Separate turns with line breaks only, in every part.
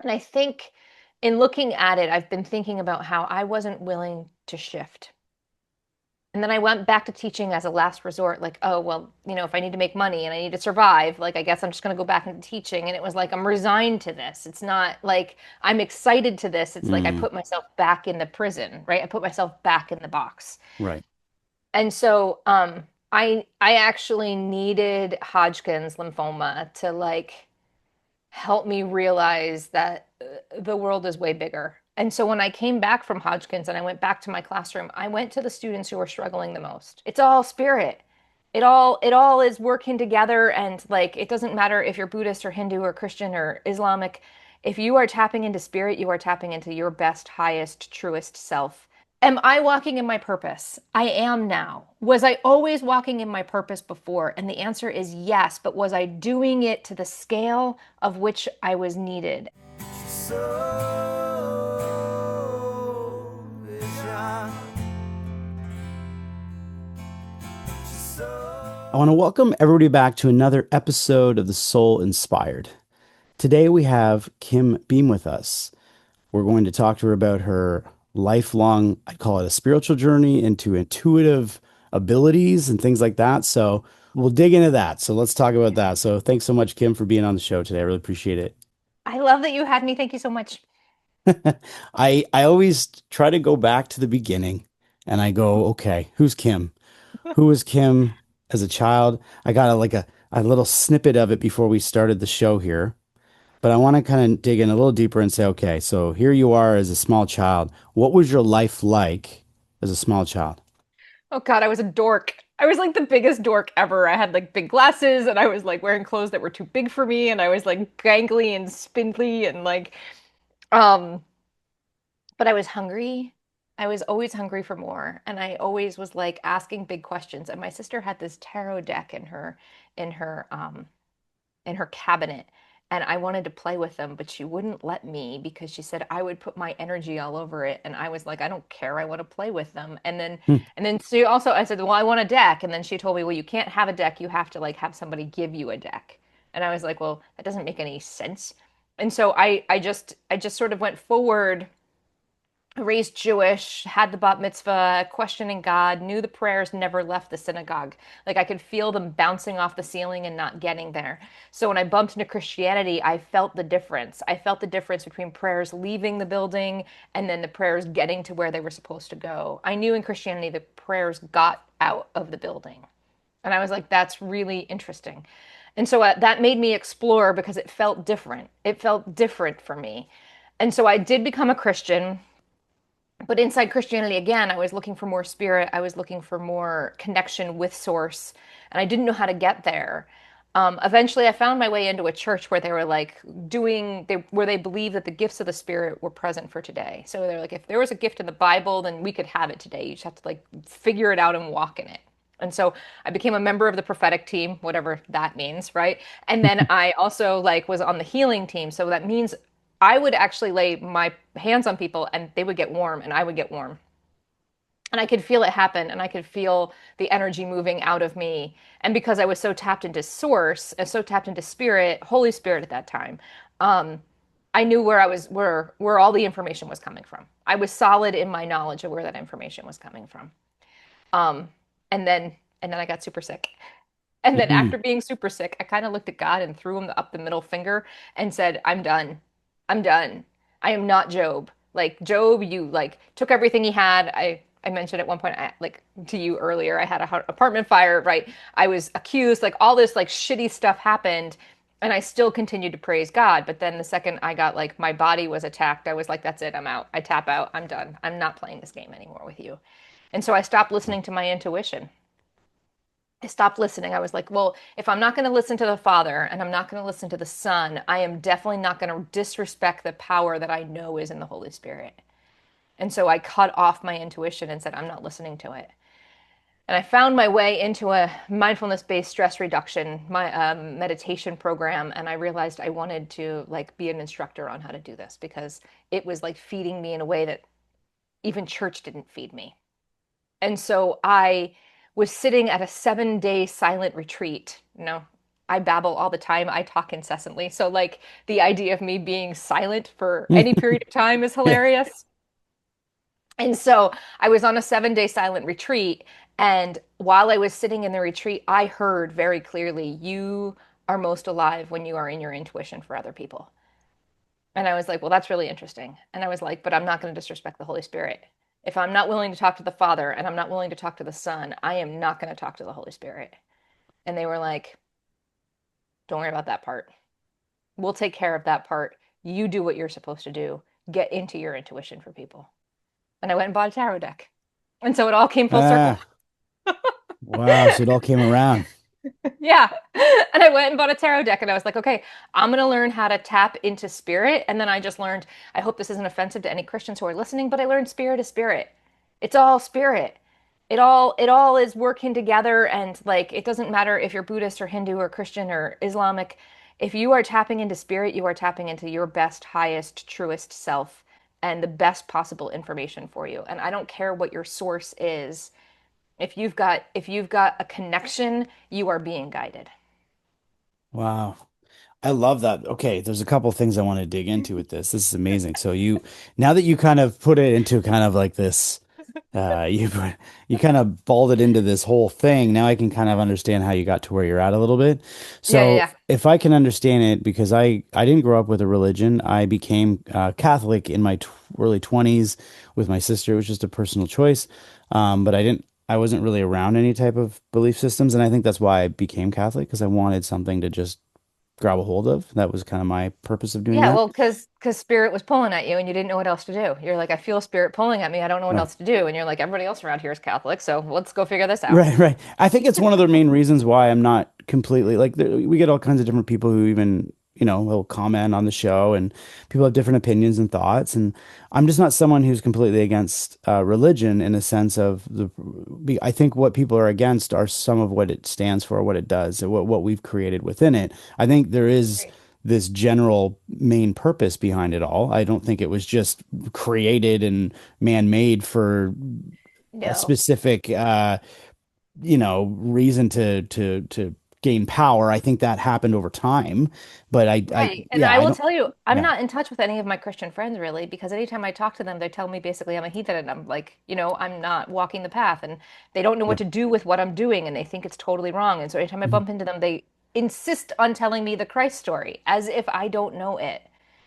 And I think in looking at it, I've been thinking about how I wasn't willing to shift. And then I went back to teaching as a last resort, like, oh, well, if I need to make money and I need to survive, like, I guess I'm just going to go back into teaching. And it was like, I'm resigned to this. It's not like I'm excited to this. It's like I
Mm,
put myself back in the prison, right? I put myself back in the box.
right.
And so I actually needed Hodgkin's lymphoma to like help me realize that the world is way bigger. And so when I came back from Hodgkin's and I went back to my classroom, I went to the students who were struggling the most. It's all spirit. It all is working together, and like it doesn't matter if you're Buddhist or Hindu or Christian or Islamic. If you are tapping into spirit, you are tapping into your best, highest, truest self. Am I walking in my purpose? I am now. Was I always walking in my purpose before? And the answer is yes, but was I doing it to the scale of which I was needed?
I want to welcome everybody back to another episode of The Soul Inspired. Today we have Kim Beam with us. We're going to talk to her about her lifelong, I'd call it a spiritual journey into intuitive abilities and things like that. So we'll dig into that. So let's talk about that. So thanks so much, Kim, for being on the show today. I really appreciate it.
I love that you had me. Thank you so much.
I always try to go back to the beginning and I go, okay, who's Kim? Who was Kim as a child? I got a little snippet of it before we started the show here, but I want to kind of dig in a little deeper and say, okay, so here you are as a small child. What was your life like as a small child?
Oh God, I was a dork. I was like the biggest dork ever. I had like big glasses and I was like wearing clothes that were too big for me and I was like gangly and spindly and like um but I was hungry. I was always hungry for more, and I always was like asking big questions. And my sister had this tarot deck in her in her cabinet, and I wanted to play with them, but she wouldn't let me because she said I would put my energy all over it. And I was like, I don't care. I want to play with them.
Hmm.
And then she also I said, well, I want a deck. And then she told me, well, you can't have a deck. You have to like have somebody give you a deck. And I was like, well, that doesn't make any sense. And so I just sort of went forward, raised Jewish, had the bat mitzvah, questioning God, knew the prayers never left the synagogue. Like I could feel them bouncing off the ceiling and not getting there. So when I bumped into Christianity, I felt the difference. I felt the difference between prayers leaving the building and then the prayers getting to where they were supposed to go. I knew in Christianity the prayers got out of the building. And I was like, that's really interesting. And so that made me explore because it felt different. It felt different for me. And so I did become a Christian, but inside Christianity, again, I was looking for more spirit. I was looking for more connection with source, and I didn't know how to get there. Eventually, I found my way into a church where they were like where they believed that the gifts of the spirit were present for today. So they're like, if there was a gift in the Bible, then we could have it today. You just have to like figure it out and walk in it. And so I became a member of the prophetic team, whatever that means, right? And then I also like was on the healing team. So that means I would actually lay my hands on people and they would get warm and I would get warm. And I could feel it happen and I could feel the energy moving out of me. And because I was so tapped into source and so tapped into spirit, Holy Spirit at that time, um, I knew where all the information was coming from. I was solid in my knowledge of where that information was coming from. Um, and then and then I got super sick. And then
Mhm.
after being super sick, I kind of looked at God and threw him up the middle finger and said, I'm done. I'm done. I am not Job. Like Job, you like took everything he had. I mentioned at one point, like to you earlier, I had a apartment fire, right? I was accused, like all this like shitty stuff happened, and I still continued to praise God. But then the second I got like my body was attacked, I was like, that's it, I'm out. I tap out. I'm done. I'm not playing this game anymore with you. And so I stopped listening to my intuition. I stopped listening. I was like, well, if I'm not going to listen to the Father and I'm not going to listen to the Son, I am definitely not going to disrespect the power that I know is in the Holy Spirit. And so I cut off my intuition and said, I'm not listening to it. And I found my way into a mindfulness-based stress reduction, my meditation program, and I realized I wanted to like be an instructor on how to do this because it was like feeding me in a way that even church didn't feed me. And so I was sitting at a 7 day silent retreat. I babble all the time. I talk incessantly. So like the idea of me being silent for any period of time is
Yeah.
hilarious. And so I was on a 7 day silent retreat. And while I was sitting in the retreat, I heard very clearly, you are most alive when you are in your intuition for other people. And I was like, well, that's really interesting. And I was like, but I'm not going to disrespect the Holy Spirit. If I'm not willing to talk to the Father and I'm not willing to talk to the Son, I am not going to talk to the Holy Spirit. And they were like, don't worry about that part. We'll take care of that part. You do what you're supposed to do. Get into your intuition for people. And I went and bought a tarot deck. And so it all came full circle.
Ah, wow. So it all came around.
Yeah. And I went and bought a tarot deck and I was like, okay, I'm going to learn how to tap into spirit. And then I just learned, I hope this isn't offensive to any Christians who are listening, but I learned spirit is spirit. It's all spirit. It all is working together, and like it doesn't matter if you're Buddhist or Hindu or Christian or Islamic. If you are tapping into spirit, you are tapping into your best, highest, truest self and the best possible information for you. And I don't care what your source is. If you've got a connection, you are being guided.
Wow. I love that. Okay, there's a couple things I want to dig into with this. This is amazing. So you, now that you kind of put it into kind of like this, you you kind of balled it into this whole thing. Now I can kind of understand how you got to where you're at a little bit.
Yeah, yeah,
So
yeah.
if I can understand it, because I didn't grow up with a religion. I became Catholic in my t early 20s with my sister. It was just a personal choice. But I wasn't really around any type of belief systems, and I think that's why I became Catholic, because I wanted something to just grab a hold of. That was kind of my purpose of doing
Yeah,
that.
well, because spirit was pulling at you and you didn't know what else to do. You're like, I feel spirit pulling at me. I don't know what
Right.
else to do. And you're like, everybody else around here is Catholic, so let's go figure this out.
Right, right. I think it's one of the main reasons why I'm not completely like we get all kinds of different people who even, will comment on the show, and people have different opinions and thoughts. And I'm just not someone who's completely against religion in a sense of I think what people are against are some of what it stands for, what it does, and what we've created within it. I think there is
Right.
this general main purpose behind it all. I don't think it was just created and man-made for a
No.
specific reason to gain power. I think that happened over time, but
Right. And
yeah,
I
I
will
don't,
tell you, I'm
yeah,
not in touch with any of my Christian friends really, because anytime I talk to them, they tell me basically I'm a heathen and I'm like, I'm not walking the path and they don't know
yeah,
what to do with what I'm doing and they think it's totally wrong. And so anytime I bump into them, they insist on telling me the Christ story as if I don't know it.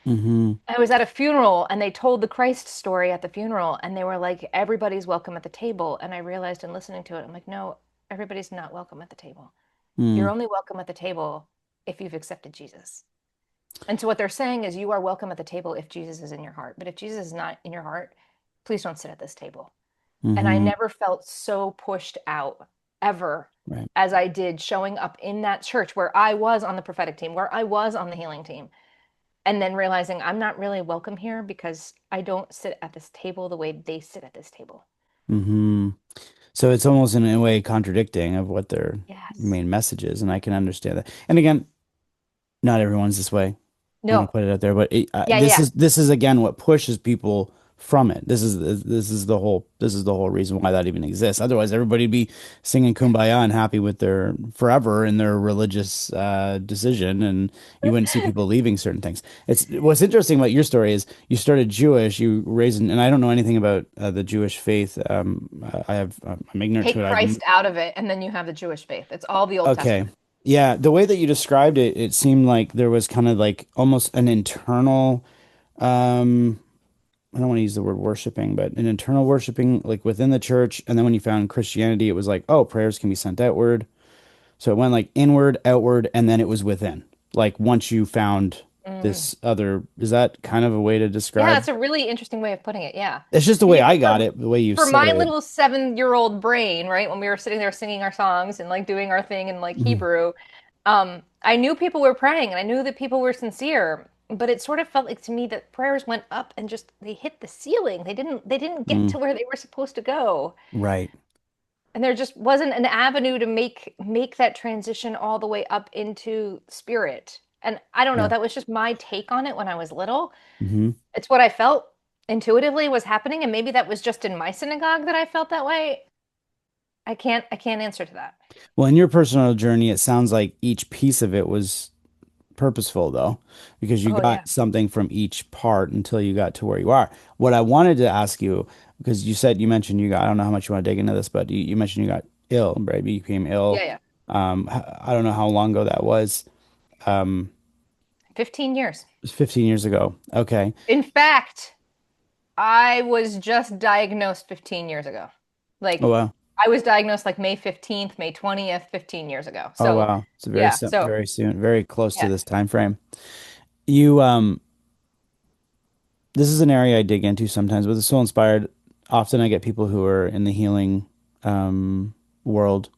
hmm
I was at a funeral and they told the Christ story at the funeral and they were like, everybody's welcome at the table. And I realized in listening to it, I'm like, no, everybody's not welcome at the table. You're
mm,
only welcome at the table if you've accepted Jesus. And so what they're saying is you are welcome at the table if Jesus is in your heart. But if Jesus is not in your heart, please don't sit at this table. And I
hmm
never felt so pushed out ever
right,
as I did showing up in that church where I was on the prophetic team, where I was on the healing team, and then realizing I'm not really welcome here because I don't sit at this table the way they sit at this table.
hmm So it's almost in a way contradicting of what their
Yes.
main message is, and I can understand that. And again, not everyone's this way. I want to
No.
put it out there, but
Yeah, yeah,
this is again what pushes people from it. This is the whole reason why that even exists. Otherwise, everybody'd be singing "Kumbaya" and happy with their forever in their religious decision, and you wouldn't see people leaving certain things. It's what's interesting about your story is you started Jewish, you raised, and I don't know anything about the Jewish faith. I'm ignorant
take
to it. I've
Christ out of it, and then you have the Jewish faith. It's all the Old
Okay.
Testament.
Yeah, the way that you described it, it seemed like there was kind of like almost an internal, um, I don't want to use the word worshiping, but an internal worshiping like within the church. And then when you found Christianity, it was like, oh, prayers can be sent outward. So it went like inward, outward, and then it was within. Like once you found
Mm.
this other, is that kind of a way to
Yeah,
describe?
that's a really interesting way of putting it. Yeah.
It's just the
I
way
mean,
I got it, the way you
for
said
my
it.
little 7-year-old brain, right, when we were sitting there singing our songs and like doing our thing in like
Mhm.
Hebrew, I knew people were praying and I knew that people were sincere, but it sort of felt like to me that prayers went up and just they hit the ceiling. They didn't get
Mm,
to where they were supposed to go.
right.
And there just wasn't an avenue to make that transition all the way up into spirit. And I don't know,
Yeah.
that was just my take on it when I was little.
hmm
It's what I felt intuitively was happening, and maybe that was just in my synagogue that I felt that way. I can't answer to that.
Well, in your personal journey, it sounds like each piece of it was purposeful though, because you
Oh yeah.
got something from each part until you got to where you are. What I wanted to ask you, because you mentioned you got, I don't know how much you want to dig into this, but you mentioned you got ill, right? You became
Yeah,
ill.
yeah.
I don't know how long ago that was. Um,
15 years.
it was 15 years ago. Okay.
In fact, I was just diagnosed 15 years ago.
Oh
Like
wow.
I was diagnosed like May 15th, May 20th, 15 years ago.
Oh
So,
wow. It's
yeah. So,
very soon, very close to
yeah.
this time frame. You This is an area I dig into sometimes with the soul inspired. Often I get people who are in the healing world,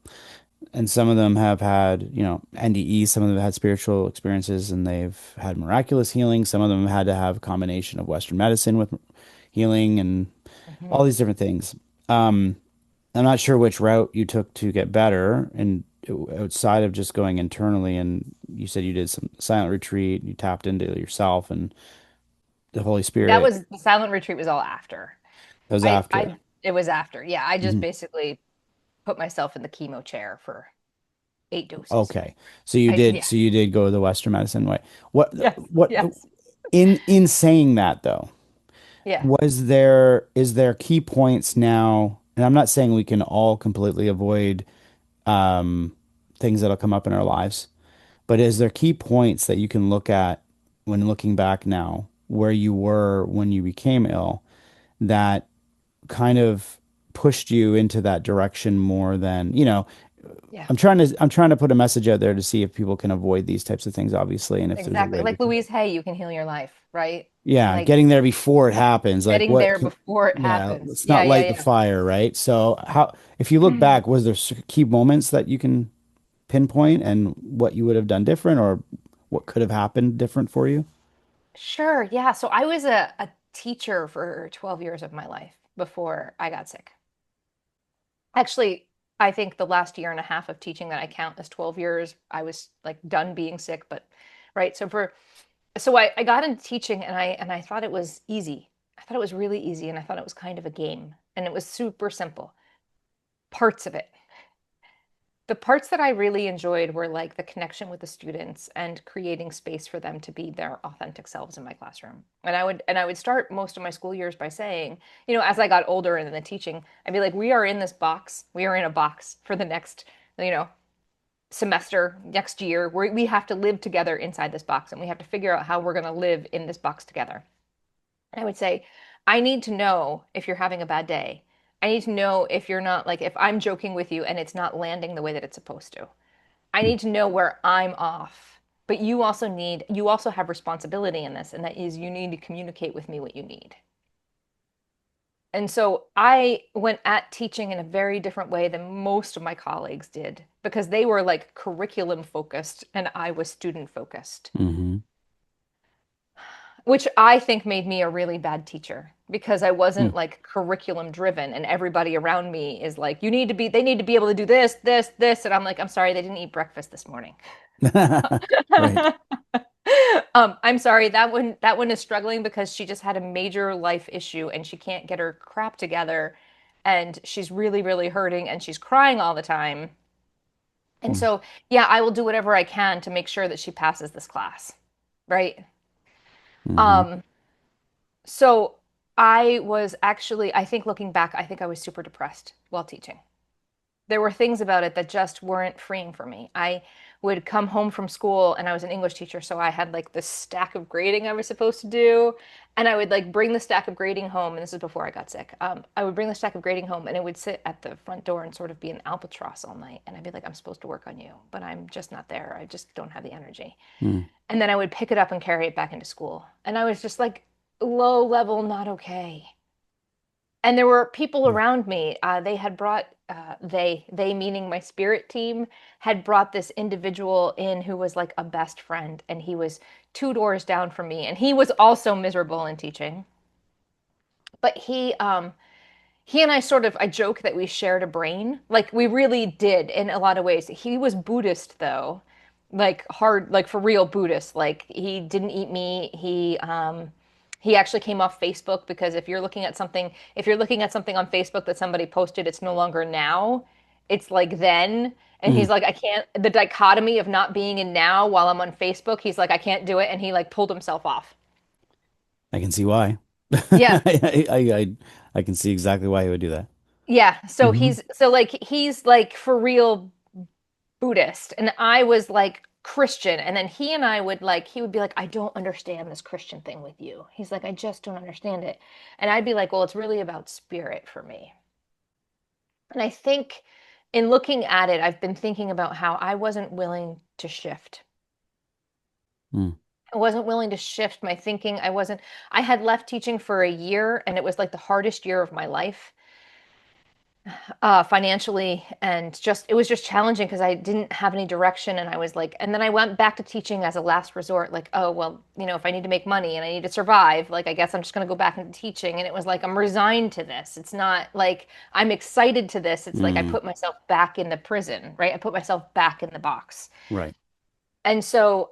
and some of them have had, NDE, some of them have had spiritual experiences and they've had miraculous healing. Some of them have had to have a combination of Western medicine with healing and all
Mhm.
these different things. Um, I'm not sure which route you took to get better and outside of just going internally. And you said you did some silent retreat, you tapped into yourself and the Holy
That
Spirit.
was the silent retreat was all after.
That was
I
after.
I it was after. Yeah, I just
Mhm.
basically put myself in the chemo chair for 8 doses.
Okay.
Yeah.
So you did go the Western medicine way.
Yes.
What,
Yes.
in saying that though,
Yeah.
is there key points now, and I'm not saying we can all completely avoid um, things that'll come up in our lives, but is there key points that you can look at when looking back now where you were when you became ill that kind of pushed you into that direction more than,
Yeah.
I'm trying to put a message out there to see if people can avoid these types of things, obviously, and if there's a
Exactly.
way we
Like
can.
Louise Hay, you can heal your life, right?
Yeah,
Like
getting there before it happens. Like
getting
what
there
can,
before it
yeah,
happens.
let's
Yeah,
not light the
yeah,
fire, right? So how, if you look
yeah.
back, was there key moments that you can pinpoint and what you would have done different or what could have happened different for you?
Sure. Yeah. So I was a teacher for 12 years of my life before I got sick. Actually, I think the last year and a half of teaching that I count as 12 years, I was like done being sick, but right. So I got into teaching and I thought it was easy. I thought it was really easy and I thought it was kind of a game and it was super simple. Parts of it. The parts that I really enjoyed were like the connection with the students and creating space for them to be their authentic selves in my classroom. And I would start most of my school years by saying, as I got older and in the teaching, I'd be like, we are in this box. We are in a box for the next, you know, semester, next year. We have to live together inside this box and we have to figure out how we're going to live in this box together. I would say, I need to know if you're having a bad day. I need to know if you're not like, if I'm joking with you and it's not landing the way that it's supposed to. I need to know where I'm off. But you also have responsibility in this, and that is you need to communicate with me what you need. And so I went at teaching in a very different way than most of my colleagues did because they were like curriculum focused and I was student focused,
Hmm.
which I think made me a really bad teacher because I wasn't like curriculum driven and everybody around me is like, they need to be able to do this, this, this. And I'm like, I'm sorry, they didn't eat breakfast this morning.
Right.
I'm sorry, that one is struggling because she just had a major life issue and she can't get her crap together and she's really, really hurting and she's crying all the time. And so, yeah, I will do whatever I can to make sure that she passes this class. Right?
Mm-hmm.
Um, so I was actually, I think looking back, I think I was super depressed while teaching. There were things about it that just weren't freeing for me. I would come home from school and I was an English teacher, so I had like this stack of grading I was supposed to do. And I would like bring the stack of grading home, and this is before I got sick. I would bring the stack of grading home and it would sit at the front door and sort of be an albatross all night. And I'd be like, I'm supposed to work on you, but I'm just not there. I just don't have the energy. And then I would pick it up and carry it back into school. And I was just like, low level, not okay. And there were people around me. They had brought they meaning my spirit team had brought this individual in who was like a best friend, and he was two doors down from me, and he was also miserable in teaching. But he and I sort of I joke that we shared a brain, like we really did in a lot of ways. He was Buddhist though, like hard, like for real Buddhist. Like he didn't eat meat. He actually came off Facebook because if you're looking at something on Facebook that somebody posted, it's no longer now. it's like then. And
Mm.
he's like, I can't, the dichotomy of not being in now while I'm on Facebook, he's like, I can't do it. And he like pulled himself off.
I can see why.
Yeah.
I can see exactly why he would do that.
Yeah. So
Hmm.
he's like for real Buddhist. And I was like Christian. And then he and I would like, he would be like, I don't understand this Christian thing with you. He's like, I just don't understand it. And I'd be like, well, it's really about spirit for me. And I think in looking at it, I've been thinking about how I wasn't willing to shift.
Mm.
I wasn't willing to shift my thinking. I had left teaching for a year and it was like the hardest year of my life, financially. And just, it was just challenging because I didn't have any direction. And I was like, and then I went back to teaching as a last resort, like, oh, well, if I need to make money and I need to survive, like, I guess I'm just going to go back into teaching. And it was like, I'm resigned to this. It's not like I'm excited to this. It's like I
Mm.
put myself back in the prison, right? I put myself back in the box.
Right.
And so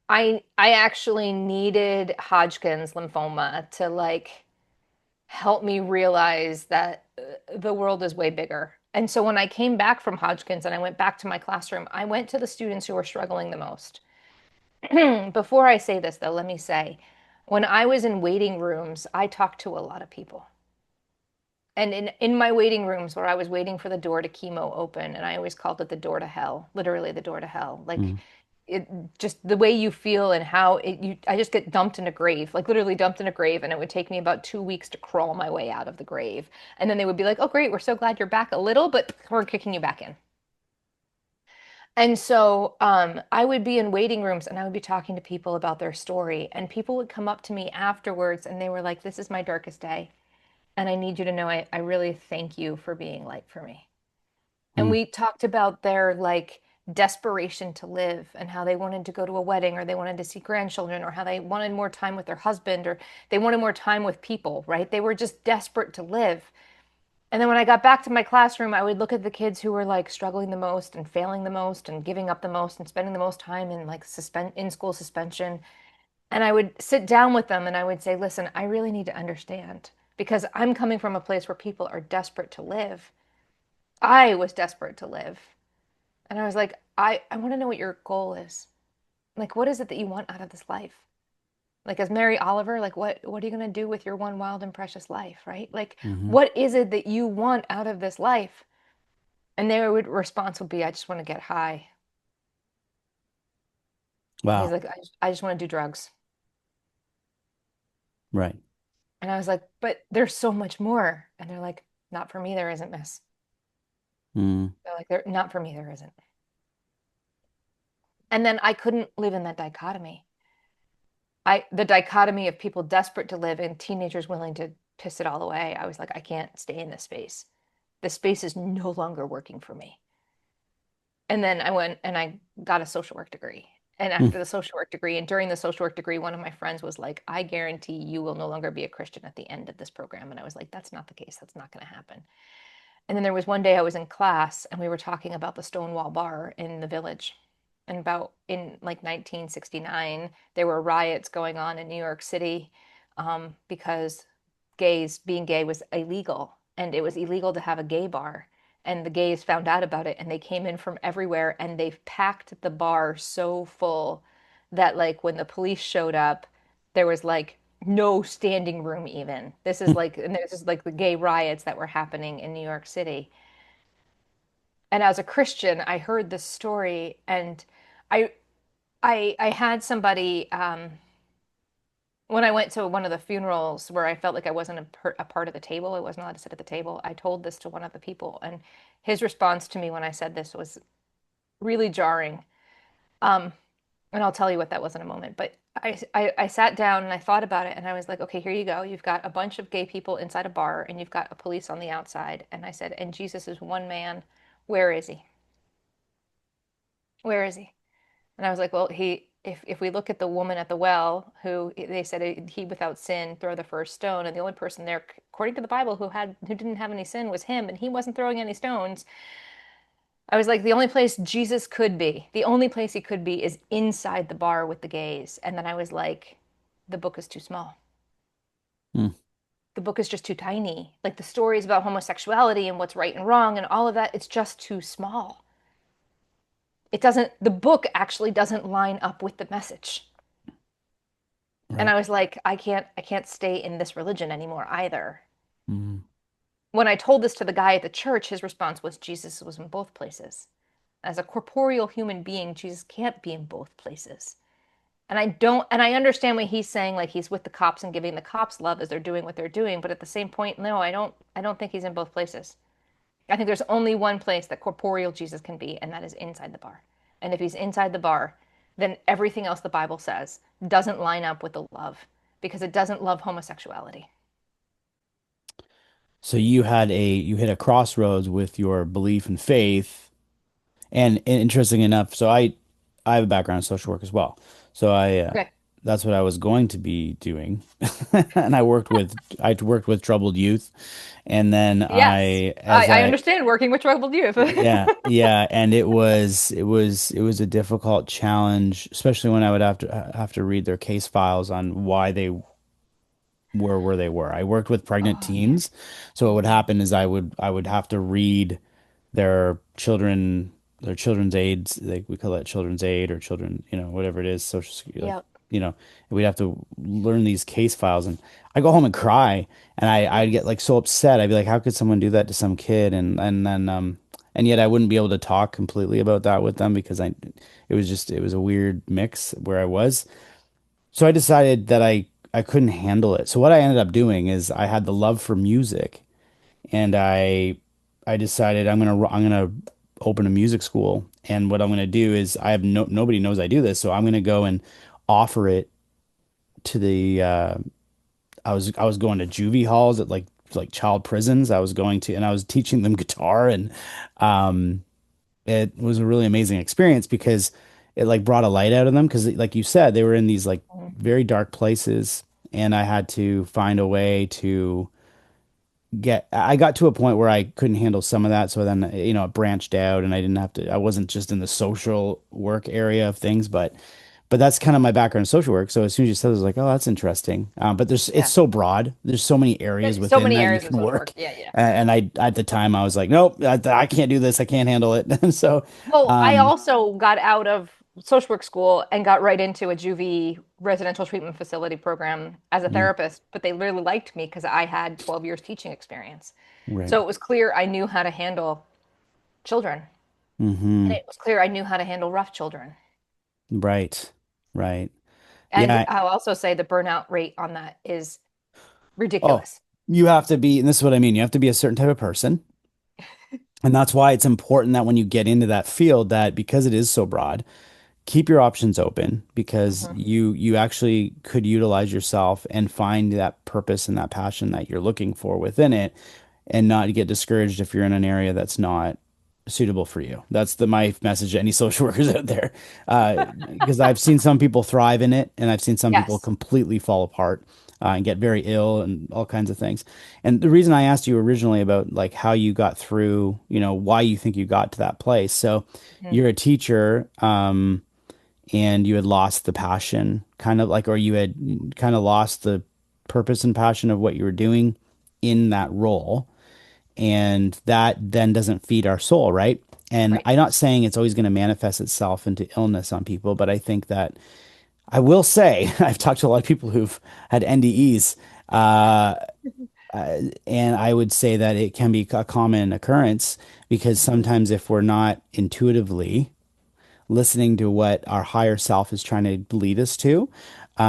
I actually needed Hodgkin's lymphoma to like help me realize that the world is way bigger. And so when I came back from Hodgkin's and I went back to my classroom, I went to the students who were struggling the most. Before I say this, though, let me say, when I was in waiting rooms, I talked to a lot of people. And in my waiting rooms where I was waiting for the door to chemo open, and I always called it the door to hell, literally the door to hell. Like
Mm.
it just the way you feel and how I just get dumped in a grave, like literally dumped in a grave, and it would take me about 2 weeks to crawl my way out of the grave. And then they would be like, "Oh, great, we're so glad you're back a little, but we're kicking you back in." And so I would be in waiting rooms and I would be talking to people about their story, and people would come up to me afterwards and they were like, "This is my darkest day. And I need you to know I really thank you for being light for me." And
Mm.
we talked about their like desperation to live and how they wanted to go to a wedding or they wanted to see grandchildren or how they wanted more time with their husband or they wanted more time with people, right? They were just desperate to live. And then when I got back to my classroom, I would look at the kids who were like struggling the most and failing the most and giving up the most and spending the most time in like suspend in school suspension. And I would sit down with them and I would say, listen, I really need to understand because I'm coming from a place where people are desperate to live. I was desperate to live. And I was like, I want to know what your goal is. Like, what is it that you want out of this life? Like, as Mary Oliver, like, what are you going to do with your one wild and precious life, right? Like,
Hmm.
what is it that you want out of this life? And their response would be, I just want to get high. He's
Wow.
like, I just want to do drugs.
Right.
And I was like, but there's so much more. And they're like, not for me, there isn't, miss.
Mm.
They're like, not for me, there isn't. And then I couldn't live in that dichotomy. The dichotomy of people desperate to live and teenagers willing to piss it all away. I was like, I can't stay in this space. This space is no longer working for me. And then I went and I got a social work degree. And
Mm.
after the social work degree and during the social work degree, one of my friends was like, I guarantee you will no longer be a Christian at the end of this program. And I was like, that's not the case. That's not going to happen. And then there was one day I was in class and we were talking about the Stonewall Bar in the Village. And about in like 1969, there were riots going on in New York City, because being gay was illegal. And it was illegal to have a gay bar. And the gays found out about it and they came in from everywhere and they packed the bar so full that, like, when the police showed up, there was like no standing room even. And this is like the gay riots that were happening in New York City. And as a Christian, I heard this story, and I I had somebody, when I went to one of the funerals where I felt like I wasn't a part of the table, I wasn't allowed to sit at the table. I told this to one of the people, and his response to me when I said this was really jarring. Um, and I'll tell you what that was in a moment. But I sat down and I thought about it, and I was like, okay, here you go. You've got a bunch of gay people inside a bar, and you've got a police on the outside. And I said, and Jesus is one man. Where is he? Where is he? And I was like, well, if we look at the woman at the well, who they said he without sin throw the first stone, and the only person there, according to the Bible, who didn't have any sin was him, and he wasn't throwing any stones. I was like, the only place Jesus could be, the only place he could be is inside the bar with the gays. And then I was like, the book is too small.
Mm.
the book is just too tiny. Like the stories about homosexuality and what's right and wrong and all of that, it's just too small. It doesn't, the book actually doesn't line up with the message. And
Right.
I was like, I can't stay in this religion anymore either.
Mhm.
When I told this to the guy at the church, his response was Jesus was in both places. As a corporeal human being, Jesus can't be in both places. And I understand what he's saying, like he's with the cops and giving the cops love as they're doing what they're doing, but at the same point, no, I don't think he's in both places. I think there's only one place that corporeal Jesus can be, and that is inside the bar. And if he's inside the bar, then everything else the Bible says doesn't line up with the love because it doesn't love homosexuality.
So you hit a crossroads with your belief and faith. And interesting enough, I have a background in social work as well. So
Okay.
that's what I was going to be doing. And I worked with troubled youth. And then
Yes.
I
I,
as
I
I
understand working with troubled youth.
yeah, and it was a difficult challenge, especially when I would have to read their case files on why they were where they were. I worked with pregnant
Oh man.
teens, so what would
Hmm.
happen is I would have to read their children their children's aids, like we call that children's aid or children, whatever it is, social security, like,
Yep.
we'd have to learn these case files, and I go home and cry, and I'd get like so upset. I'd be like, how could someone do that to some kid? And then and yet I wouldn't be able to talk completely about that with them because it was a weird mix where I was. So I decided that I couldn't handle it. So what I ended up doing is I had the love for music, and I decided I'm gonna open a music school. And what I'm gonna do is I have nobody knows I do this, so I'm gonna go and offer it to the I was going to juvie halls at like child prisons. I was going to, and I was teaching them guitar, and um it was a really amazing experience because it like brought a light out of them because like you said, they were in these like
Mhm.
very dark places, and I had to find a way to I got to a point where I couldn't handle some of that. So then, it branched out, and I wasn't just in the social work area of things, but that's kind of my background in social work. So as soon as you said it, I was like, oh, that's interesting. But it's
Yeah.
so broad. There's so many areas
There's so
within
many
that you
areas of
can
social
work.
work. Yeah, yeah.
And at the time I was like, nope, I can't do this. I can't handle it. And so,
Well, I
um,
also got out of social work school and got right into a juvie residential treatment facility program as a
mm,
therapist, but they really liked me because I had 12 years teaching experience.
right.
So it was clear I knew how to handle children, and
Hmm.
it was clear I knew how to handle rough children.
Right. Right.
And
Yeah.
I'll also say the burnout rate on that is
Oh,
ridiculous.
you have to be, and this is what I mean. You have to be a certain type of person. And that's why it's important that when you get into that field, that because it is so broad, keep your options open because
Hmm.
you actually could utilize yourself and find that purpose and that passion that you're looking for within it, and not get discouraged if you're in an area that's not suitable for you. That's my message to any social workers out there. Because I've seen some people thrive in it, and I've seen some people
Yes.
completely fall apart, and get very ill and all kinds of things. And the reason I asked you originally about like how you got through, why you think you got to that place. So
Mhm.
you're a teacher, and you had lost the passion, kind of like, or you had kind of lost the purpose and passion of what you were doing in that role. And that then doesn't feed our soul, right? And
Right.
I'm not saying it's always going to manifest itself into illness on people, but I think that I will say I've talked to a lot of people who've had NDEs, uh, and I would say that it can be a common occurrence because
Hmm.
sometimes if we're not intuitively listening to what our higher self is trying to lead us to.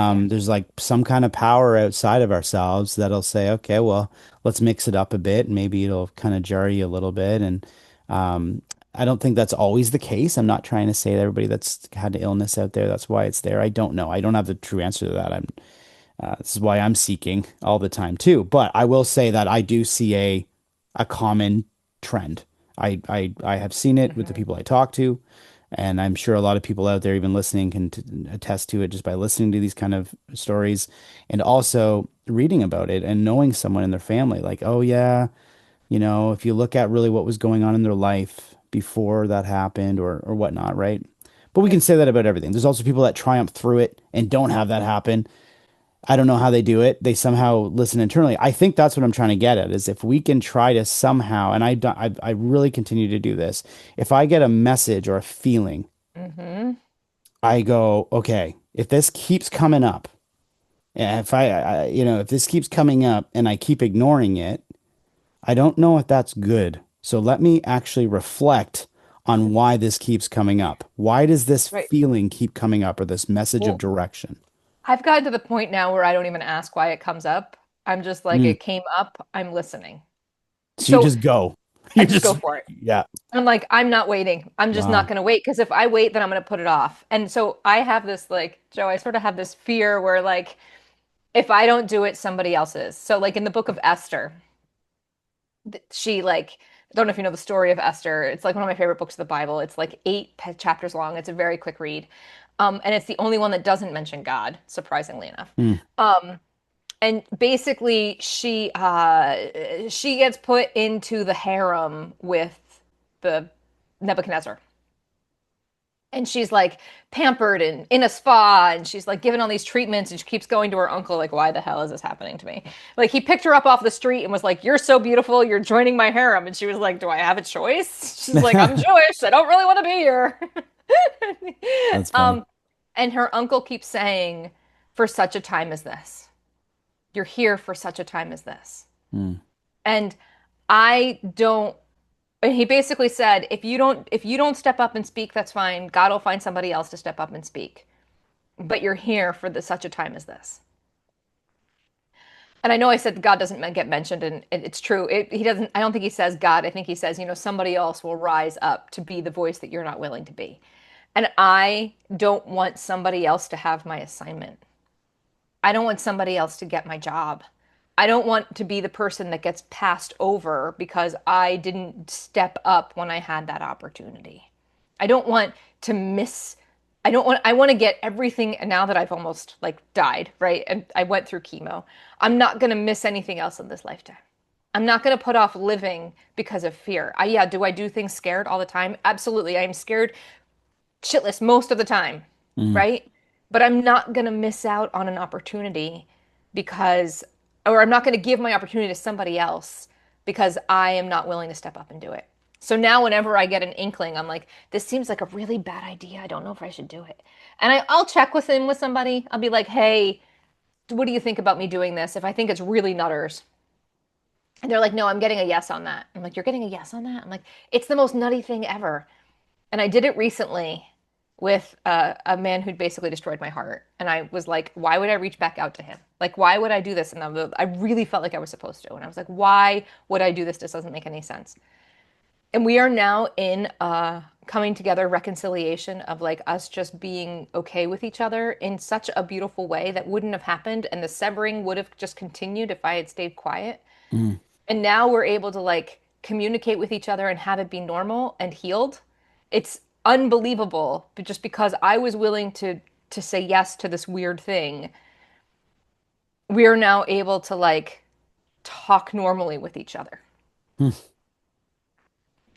Yeah.
There's like some kind of power outside of ourselves that'll say, okay, well, let's mix it up a bit, and maybe it'll kind of jar you a little bit. And um, I don't think that's always the case. I'm not trying to say that everybody that's had illness out there, that's why it's there. I don't know. I don't have the true answer to that. This is why I'm seeking all the time too. But I will say that I do see a common trend. I have seen it with the
Hmm.
people I talk to, and I'm sure a lot of people out there even listening can attest to it just by listening to these kind of stories, and also reading about it and knowing someone in their family. Like, oh yeah, if you look at really what was going on in their life before that happened, or whatnot, right? But we can
Yep.
say that about everything. There's also people that triumph through it and don't have that happen, I don't know how they do it. They somehow listen internally. I think that's what I'm trying to get at is if we can try to somehow, and I really continue to do this. If I get a message or a feeling,
Hmm.
I go, okay, if this keeps coming up, and if if this keeps coming up and I keep ignoring it, I don't know if that's good. So let me actually reflect on why this keeps coming up. Why does this
Right.
feeling keep coming up or this message of
Well,
direction?
I've gotten to the point now where I don't even ask why it comes up. I'm just like,
Mm.
it came up, I'm listening.
So you
So
just go.
I
You
just go
just,
for it.
yeah.
I'm like, I'm not waiting. I'm just not
Wow.
going to wait because if I wait, then I'm going to put it off. And so I have this, like, Joe, I sort of have this fear where, like, if I don't do it, somebody else is. So, like, in the book of Esther, she, like, I don't know if you know the story of Esther. It's like one of my favorite books of the Bible. It's like chapters long. It's a very quick read. And it's the only one that doesn't mention God, surprisingly enough.
Mm.
And basically she gets put into the harem with the Nebuchadnezzar, and she's like pampered and in a spa, and she's like given all these treatments, and she keeps going to her uncle like, why the hell is this happening to me? Like, he picked her up off the street and was like, you're so beautiful, you're joining my harem. And she was like, do I have a choice? She's like, I'm Jewish, I don't really want to be here.
That's funny.
um and her uncle keeps saying, for such a time as this, you're here for such a time as this.
Mm.
And I don't, and he basically said, if you don't step up and speak, that's fine. God will find somebody else to step up and speak. But you're here for such a time as this. And I know I said God doesn't get mentioned, and it's true. He doesn't. I don't think he says God. I think he says, somebody else will rise up to be the voice that you're not willing to be. And I don't want somebody else to have my assignment. I don't want somebody else to get my job. I don't want to be the person that gets passed over because I didn't step up when I had that opportunity. I don't want to miss. I want to get everything now that I've almost like died, right? And I went through chemo. I'm not going to miss anything else in this lifetime. I'm not going to put off living because of fear. Yeah, do I do things scared all the time? Absolutely. I am scared shitless most of the time,
Mm.
right? But I'm not going to miss out on an opportunity because, or I'm not going to give my opportunity to somebody else because I am not willing to step up and do it. So now, whenever I get an inkling, I'm like, this seems like a really bad idea. I don't know if I should do it. And I'll check with somebody. I'll be like, hey, what do you think about me doing this? If I think it's really nutters. And they're like, no, I'm getting a yes on that. I'm like, you're getting a yes on that? I'm like, it's the most nutty thing ever. And I did it recently with a man who'd basically destroyed my heart. And I was like, why would I reach back out to him? Like, why would I do this? And I really felt like I was supposed to. And I was like, why would I do this? This doesn't make any sense. And we are now in coming together reconciliation of like us just being okay with each other in such a beautiful way that wouldn't have happened. And the severing would have just continued if I had stayed quiet.
Mm.
And now we're able to like communicate with each other and have it be normal and healed. It's unbelievable, but just because I was willing to say yes to this weird thing, we are now able to like talk normally with each other
Hmm.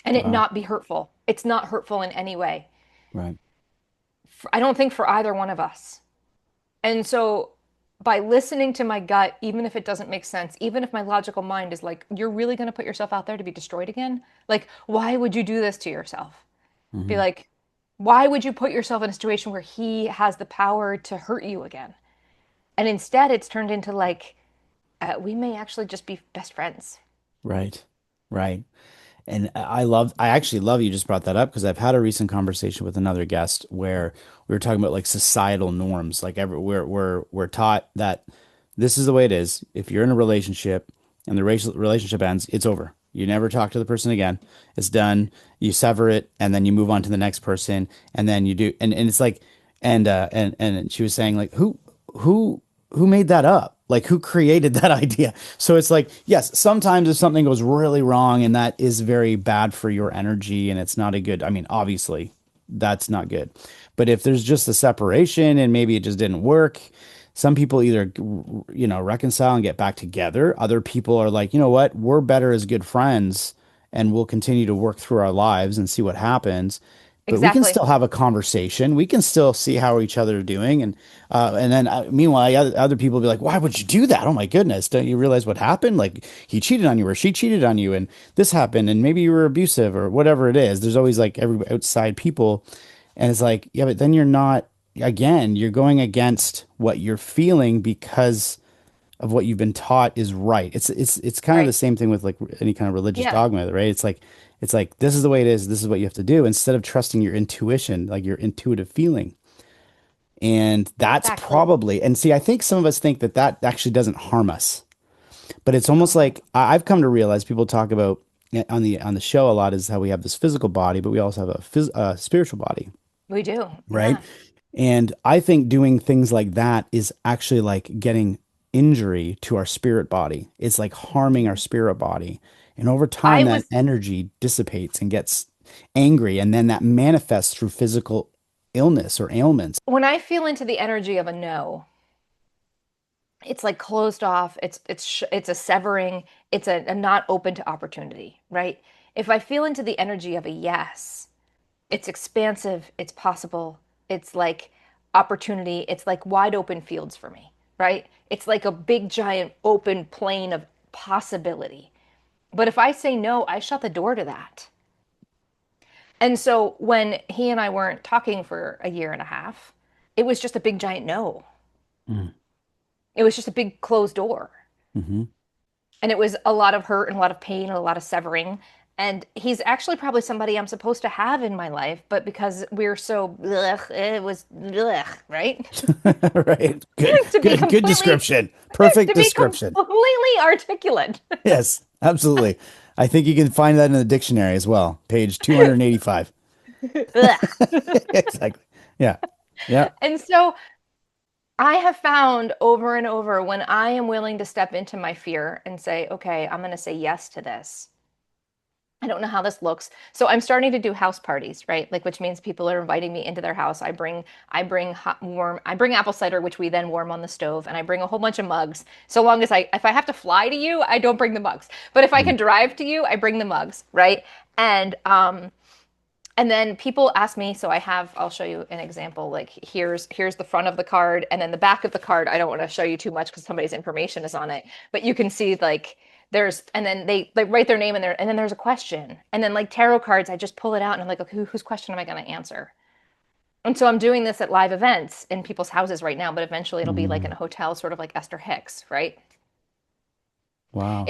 and it
Wow.
not be hurtful. It's not hurtful in any way.
Right.
I don't think for either one of us. And so by listening to my gut, even if it doesn't make sense, even if my logical mind is like, you're really going to put yourself out there to be destroyed again? Like, why would you do this to yourself? Be
Hmm.
like, why would you put yourself in a situation where he has the power to hurt you again? And instead, it's turned into like, we may actually just be best friends.
Right. Right. And I actually love you just brought that up because I've had a recent conversation with another guest where we were talking about like societal norms. Like we're taught that this is the way it is. If you're in a relationship and the relationship ends, it's over. You never talk to the person again. It's done. You sever it and then you move on to the next person and then you do and it's like and she was saying like who who made that up? Like who created that idea? So it's like, yes, sometimes if something goes really wrong and that is very bad for your energy and it's not a good, I mean, obviously that's not good. But if there's just a separation and maybe it just didn't work, some people either, reconcile and get back together. Other people are like, you know what, we're better as good friends and we'll continue to work through our lives and see what happens. but we can
Exactly.
still have a conversation. We can still see how each other are doing. And then meanwhile, other people will be like, why would you do that? Oh my goodness. Don't you realize what happened? Like he cheated on you or she cheated on you and this happened and maybe you were abusive or whatever it is. There's always like every outside people. And it's like, yeah, but then you're not, again, you're going against what you're feeling because of what you've been taught is right. It's kind of the
Right.
same thing with like any kind of religious
Yeah,
dogma, right? It's like this is the way it is, this is what you have to do instead of trusting your intuition, like your intuitive feeling. And that's
exactly.
probably, and see, I think some of us think that that actually doesn't harm us, but it's almost
Oh,
like I've come to realize people talk about on the show a lot is how we have this physical body, but we also have spiritual body,
we do.
right?
Yeah.
And I think doing things like that is actually like getting injury to our spirit body. It's like harming our spirit body. And over time,
I
that
was,
energy dissipates and gets angry. And then that manifests through physical illness or ailments.
when I feel into the energy of a no, it's like closed off. It's a severing. It's a not open to opportunity, right? If I feel into the energy of a yes, it's expansive, it's possible, it's like opportunity, it's like wide open fields for me, right? It's like a big giant open plain of possibility. But if I say no, I shut the door to that. And so when he and I weren't talking for a year and a half, it was just a big giant no.
Mm.
It was just a big closed door.
Hmm.
And it was a lot of hurt and a lot of pain and a lot of severing. And he's actually probably somebody I'm supposed to have in my life, but because we're so blech, it was blech, right?
Right. Good,
to be
good
completely
description. Perfect
to be
description.
completely articulate.
Yes, absolutely. I think you can find that in the dictionary as well, page 285. Exactly. Yeah. Yeah.
And so I have found over and over when I am willing to step into my fear and say, okay, I'm going to say yes to this. I don't know how this looks. So I'm starting to do house parties, right? Like which means people are inviting me into their house. I bring hot warm I bring apple cider which we then warm on the stove and I bring a whole bunch of mugs. So long as I if I have to fly to you, I don't bring the mugs. But if I
Mm.
can drive to you, I bring the mugs, right? And then people ask me, so I'll show you an example. Like here's the front of the card, and then the back of the card. I don't want to show you too much because somebody's information is on it, but you can see like and then they like write their name in there, and then there's a question, and then like tarot cards, I just pull it out and I'm like, okay, whose question am I going to answer? And so I'm doing this at live events in people's houses right now, but eventually it'll be like in
Mm.
a hotel, sort of like Esther Hicks, right?
Wow.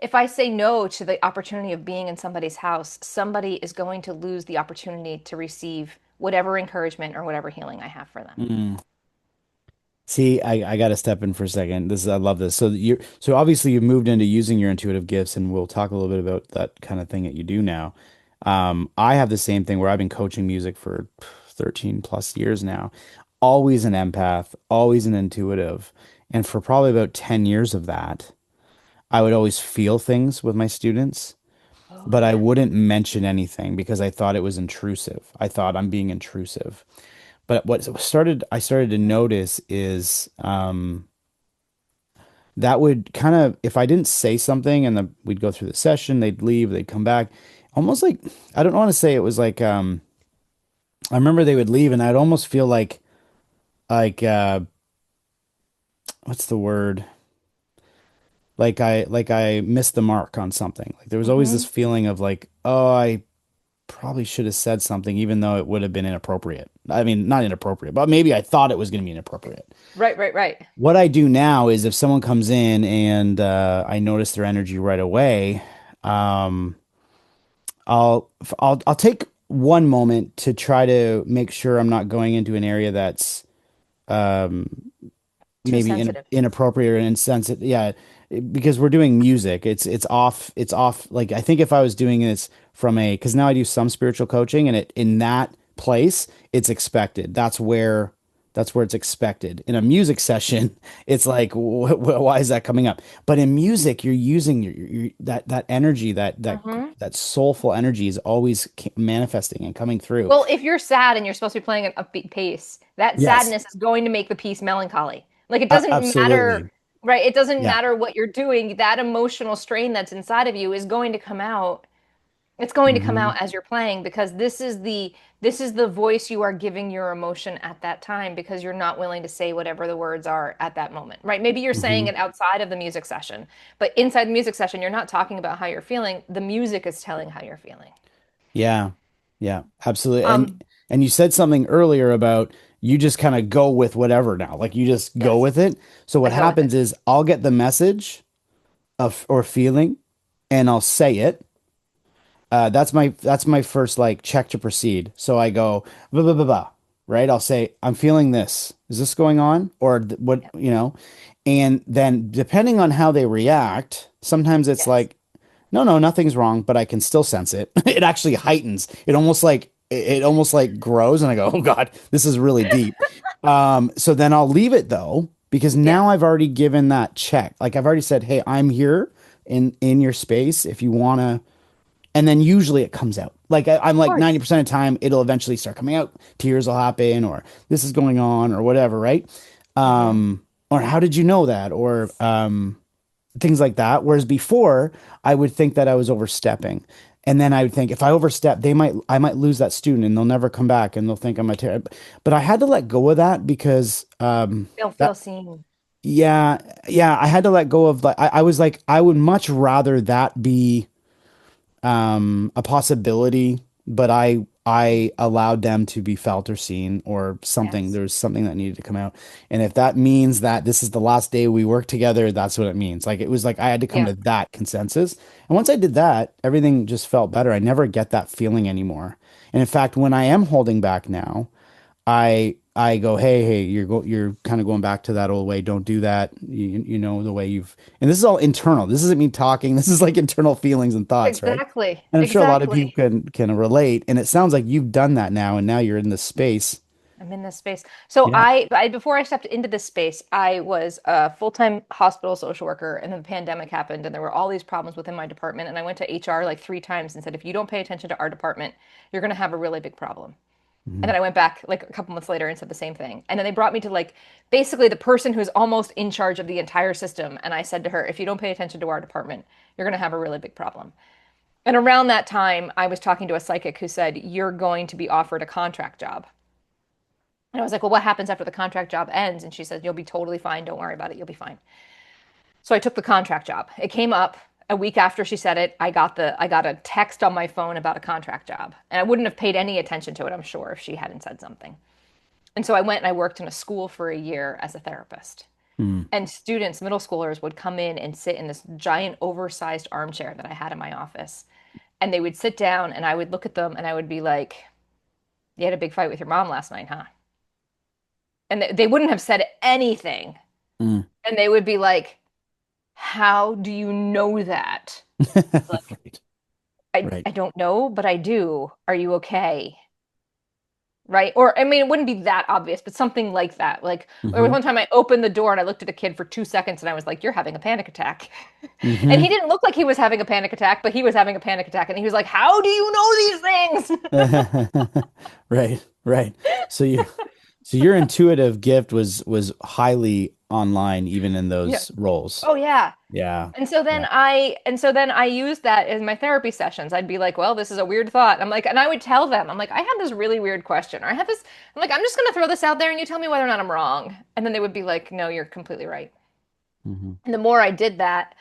If I say no to the opportunity of being in somebody's house, somebody is going to lose the opportunity to receive whatever encouragement or whatever healing I have for them.
Mm. See, I got to step in for a second. I love this. So obviously you've moved into using your intuitive gifts, and we'll talk a little bit about that kind of thing that you do now. I have the same thing where I've been coaching music for 13 plus years now. Always an empath, always an intuitive. And for probably about 10 years of that, I would always feel things with my students,
Oh
but I
yeah.
wouldn't mention anything because I thought it was intrusive. I thought I'm being intrusive. But I started to notice is that would kind of if I didn't say something and we'd go through the session, they'd leave, they'd come back, almost like I don't want to say it was like I remember they would leave and I'd almost feel like what's the word? Like I missed the mark on something. Like there was always this
Hmm.
feeling of like, oh, I probably should have said something even though it would have been inappropriate. I mean, not inappropriate, but maybe I thought it was going to be inappropriate.
Right, right, right.
What I do now is if someone comes in and I notice their energy right away, um, I'll take one moment to try to make sure I'm not going into an area that's um,
Too
maybe
sensitive.
inappropriate or insensitive. Yeah, because we're doing music. It's off. It's off. Like I think if I was doing this from a because now I do some spiritual coaching and it in that place it's expected. That's where it's expected. In a music session, it's like why is that coming up? But in music, you're using that energy
Hmm.
that soulful energy is always manifesting and coming through.
Well, if you're sad and you're supposed to be playing an upbeat pace, that
Yes,
sadness is going to make the piece melancholy. Like it doesn't matter,
absolutely.
right? It doesn't
Yeah.
matter what you're doing. That emotional strain that's inside of you is going to come out It's going to come
Hmm.
out as you're playing because this is the voice you are giving your emotion at that time because you're not willing to say whatever the words are at that moment, right? Maybe you're saying
Hmm.
it outside of the music session, but inside the music session, you're not talking about how you're feeling. The music is telling how you're feeling.
Yeah. Yeah, absolutely.
Um,
And you said something earlier about you just kind of go with whatever now. Like you just go
yes,
with it. So
I
what
go with it.
happens is I'll get the message of or feeling and I'll say it. That's my first like check to proceed. So I go blah blah blah blah, right? I'll say I'm feeling this. Is this going on or what,
Yep.
you know? And then depending on how they react, sometimes it's
Yes.
like no, no, nothing's wrong, but I can still sense it. It actually heightens. It almost like grows and I go, "Oh God, this is really deep." So then I'll leave it though because
Yeah.
now I've already given that check. Like I've already said, "Hey, I'm here in your space if you want to." And then usually it comes out. Like I'm
Of
like
course.
90% of the time it'll eventually start coming out. Tears will happen or this is going on or whatever, right?
Hmm.
Or how did you know that? Or things like that. Whereas before, I would think that I was overstepping. And then I would think if I overstep, I might lose that student and they'll never come back and they'll think I'm a terror. But I had to let go of that because
They'll feel
that
seen.
yeah, yeah, I had to let go of I was like, I would much rather that be a possibility, but I allowed them to be felt or seen or something.
Yes.
There was something that needed to come out. And if that means that this is the last day we work together, that's what it means. Like it was like I had to come
Yeah.
to that consensus. And once I did that, everything just felt better. I never get that feeling anymore. And in fact, when I am holding back now, I go, hey, you're kind of going back to that old way. Don't do that. You know the way you've, and this is all internal. This isn't me talking. This is like internal feelings and thoughts, right?
Exactly.
And I'm sure a lot of
Exactly.
people can relate. And it sounds like you've done that now, and now you're in this space.
I'm in this space. So
Yeah.
I before I stepped into this space, I was a full-time hospital social worker, and then the pandemic happened, and there were all these problems within my department. And I went to HR like 3 times and said, if you don't pay attention to our department, you're going to have a really big problem. And
Mhm.
then I went back like a couple months later and said the same thing. And then they brought me to like basically the person who's almost in charge of the entire system. And I said to her, if you don't pay attention to our department, you're going to have a really big problem. And around that time, I was talking to a psychic who said, you're going to be offered a contract job. And I was like, well, what happens after the contract job ends? And she said, you'll be totally fine. Don't worry about it. You'll be fine. So I took the contract job. It came up a week after she said it. I got a text on my phone about a contract job. And I wouldn't have paid any attention to it, I'm sure, if she hadn't said something. And so I went and I worked in a school for a year as a therapist.
Mhm.
And students, middle schoolers, would come in and sit in this giant oversized armchair that I had in my office. And they would sit down and I would look at them and I would be like, you had a big fight with your mom last night, huh? And they wouldn't have said anything.
Mm.
And they would be like, how do you know that? Like,
Right.
I
Right.
don't know, but I do. Are you okay? Right? Or, I mean, it wouldn't be that obvious, but something like that. Like, there was
Hmm.
one time I opened the door and I looked at a kid for 2 seconds and I was like, you're having a panic attack. And he
Hmm.
didn't look like he was having a panic attack, but he was having a panic attack. And he was like, how do you know these things?
Right. Right. So you so your intuitive gift was highly online even in
Yeah.
those roles.
Oh, yeah.
Yeah. Yeah.
And so then I used that in my therapy sessions. I'd be like, well, this is a weird thought. I'm like, and I would tell them, I'm like, I have this really weird question, or I have this, I'm like, I'm just gonna throw this out there and you tell me whether or not I'm wrong. And then they would be like, no, you're completely right.
Hmm.
And the more I did that,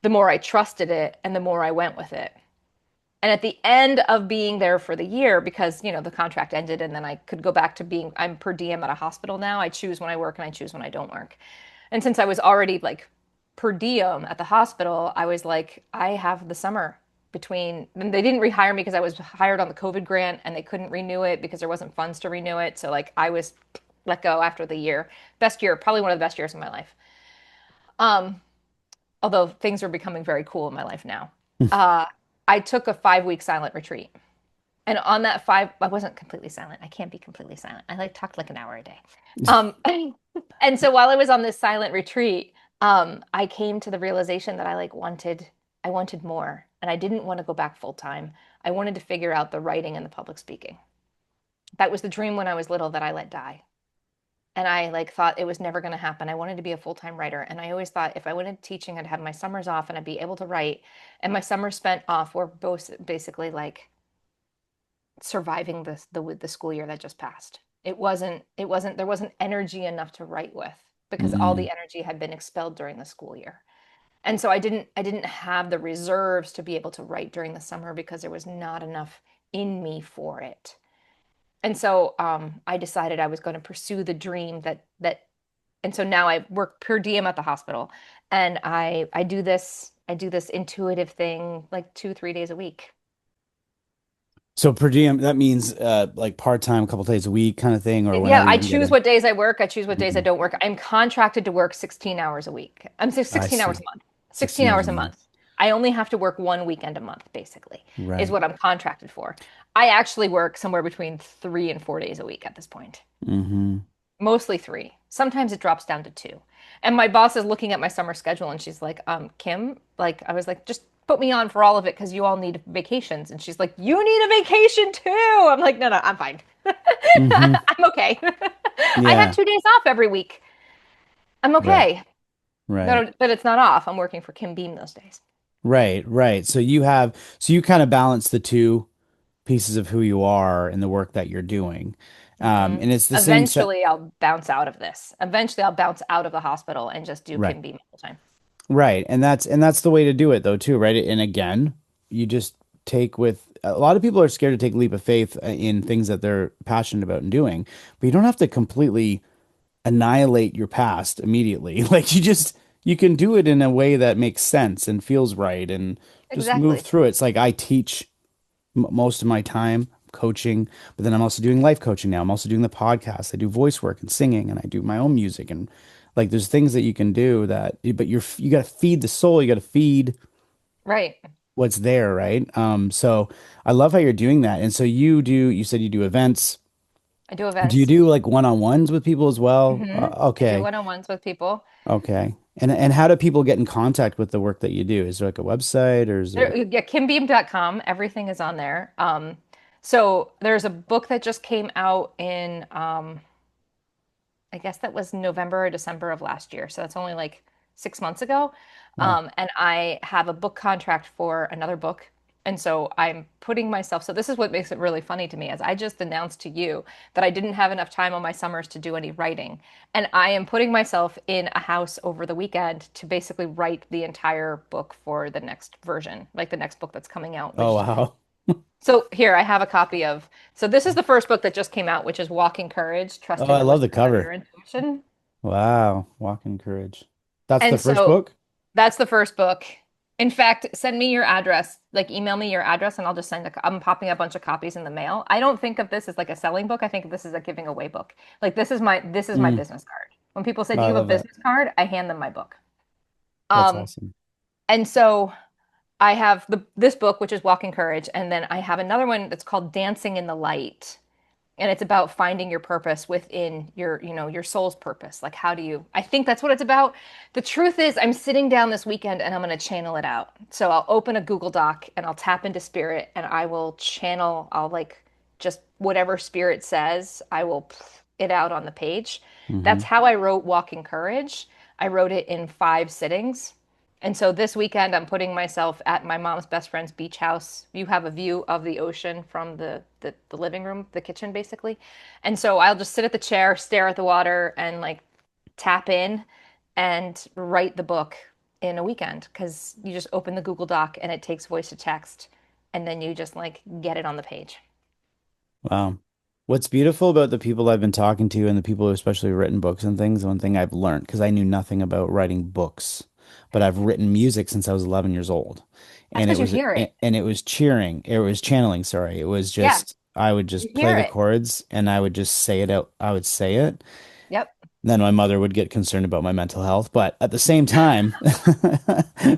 the more I trusted it and the more I went with it. And at the end of being there for the year, because, the contract ended and then I could go back to being, I'm per diem at a hospital now. I choose when I work and I choose when I don't work. And since I was already like per diem at the hospital, I was like, I have the summer between, and they didn't rehire me because I was hired on the COVID grant and they couldn't renew it because there wasn't funds to renew it. So like I was let go after the year. Best year, probably one of the best years of my life. Um, Although things are becoming very cool in my life now. Uh, I took a 5 week silent retreat. And on that five, I wasn't completely silent. I can't be completely silent. I like talked like an hour a day. Um, and so while I was on this silent retreat, I came to the realization that I wanted more, and I didn't want to go back full time. I wanted to figure out the writing and the public speaking. That was the dream when I was little that I let die. And I like thought it was never going to happen. I wanted to be a full-time writer. And I always thought if I went into teaching, I'd have my summers off and I'd be able to write. And my summers spent off were both basically like surviving the school year that just passed. There wasn't energy enough to write with because all
Mm,
the energy had been expelled during the school year. And so I didn't have the reserves to be able to write during the summer because there was not enough in me for it. And so I decided I was going to pursue the dream and so now I work per diem at the hospital, and I do this intuitive thing like 2, 3 days a week.
so per diem, that means like part-time, a couple days a week kind of thing, or
Yeah,
whenever
I
you can get
choose
in.
what days I work. I choose what days I
Mhm.
don't work. I'm contracted to work 16 hours a week.
I
16 hours
see.
a month. 16
16 hours
hours
a
a
month.
month. I only have to work one weekend a month, basically, is
Right.
what I'm contracted for. I actually work somewhere between 3 and 4 days a week at this point.
Hmm.
Mostly three. Sometimes it drops down to two. And my boss is looking at my summer schedule and she's like, Kim, like I was like, just put me on for all of it because you all need vacations. And she's like, you need a vacation too. I'm like, no, I'm fine.
Hmm.
I'm okay. I have
Yeah.
2 days off every week. I'm
Right.
okay.
Right.
No, but it's not off. I'm working for Kim Beam those days.
Right. Right. So you kind of balance the two pieces of who you are and the work that you're doing.
Hmm.
And it's the same set.
Eventually, I'll bounce out of this. Eventually, I'll bounce out of the hospital and just do
Right.
Kim Beam all the time.
Right. And that's the way to do it though too, right? And again, you just take with a lot of people are scared to take a leap of faith in things that they're passionate about and doing, but you don't have to completely annihilate your past immediately. Like you can do it in a way that makes sense and feels right and just move
Exactly.
through it. It's like I teach most of my time coaching, but then I'm also doing life coaching now. I'm also doing the podcast. I do voice work and singing, and I do my own music. And like, there's things that you can do that, but you got to feed the soul. You got to feed
Right.
what's there, right? So I love how you're doing that. And so you said you do events.
I do
Do you
events.
do like one-on-ones with people as well?
I do
Okay.
one-on-ones with people.
Okay. And how do people get in contact with the work that you do? Is there like a website or is there?
Yeah, kimbeam.com. Everything is on there. So there's a book that just came out in I guess that was November or December of last year. So that's only like 6 months ago.
Wow.
And I have a book contract for another book. And so I'm putting myself, so this is what makes it really funny to me, as I just announced to you that I didn't have enough time on my summers to do any writing. And I am putting myself in a house over the weekend to basically write the entire book for the next version, like the next book that's coming out,
Oh,
which
wow.
so here I have a copy of. So this is the first book that just came out, which is Walking Courage,
Oh,
Trusting
I
the
love the
Whispers of Your
cover.
Intuition.
Wow. Walk in Courage. That's the
And
first
so
book?
that's the first book. In fact, send me your address, like email me your address, and I'll just I'm popping a bunch of copies in the mail. I don't think of this as like a selling book. I think of this as a giving away book. Like this is my
Mm,
business card. When people say,
oh,
"Do
I
you have a
love that.
business card?" I hand them my book.
That's
Um,
awesome.
and so I have this book, which is Walking Courage, and then I have another one that's called Dancing in the Light. And it's about finding your purpose within your your soul's purpose. Like, how do you, I think that's what it's about. The truth is, I'm sitting down this weekend and I'm going to channel it out. So I'll open a Google Doc and I'll tap into spirit and I will channel, I'll like just whatever spirit says, I will it out on the page.
Hmm.
That's how I wrote Walking Courage. I wrote it in 5 sittings. And so this weekend, I'm putting myself at my mom's best friend's beach house. You have a view of the ocean from the living room, the kitchen, basically. And so I'll just sit at the chair, stare at the water, and like tap in and write the book in a weekend because you just open the Google Doc and it takes voice to text, and then you just like get it on the page.
Wow. What's beautiful about the people I've been talking to and the people who especially written books and things, one thing I've learned, because I knew nothing about writing books, but I've written music since I was 11 years old.
That's
And it
because you
was
hear it.
and it was cheering. It was channeling, sorry. It was
Yeah,
just I would
you
just play
hear
the
it.
chords and I would just say it out. I would say it.
Yep.
Then my mother would get concerned about my mental health, but at the same time,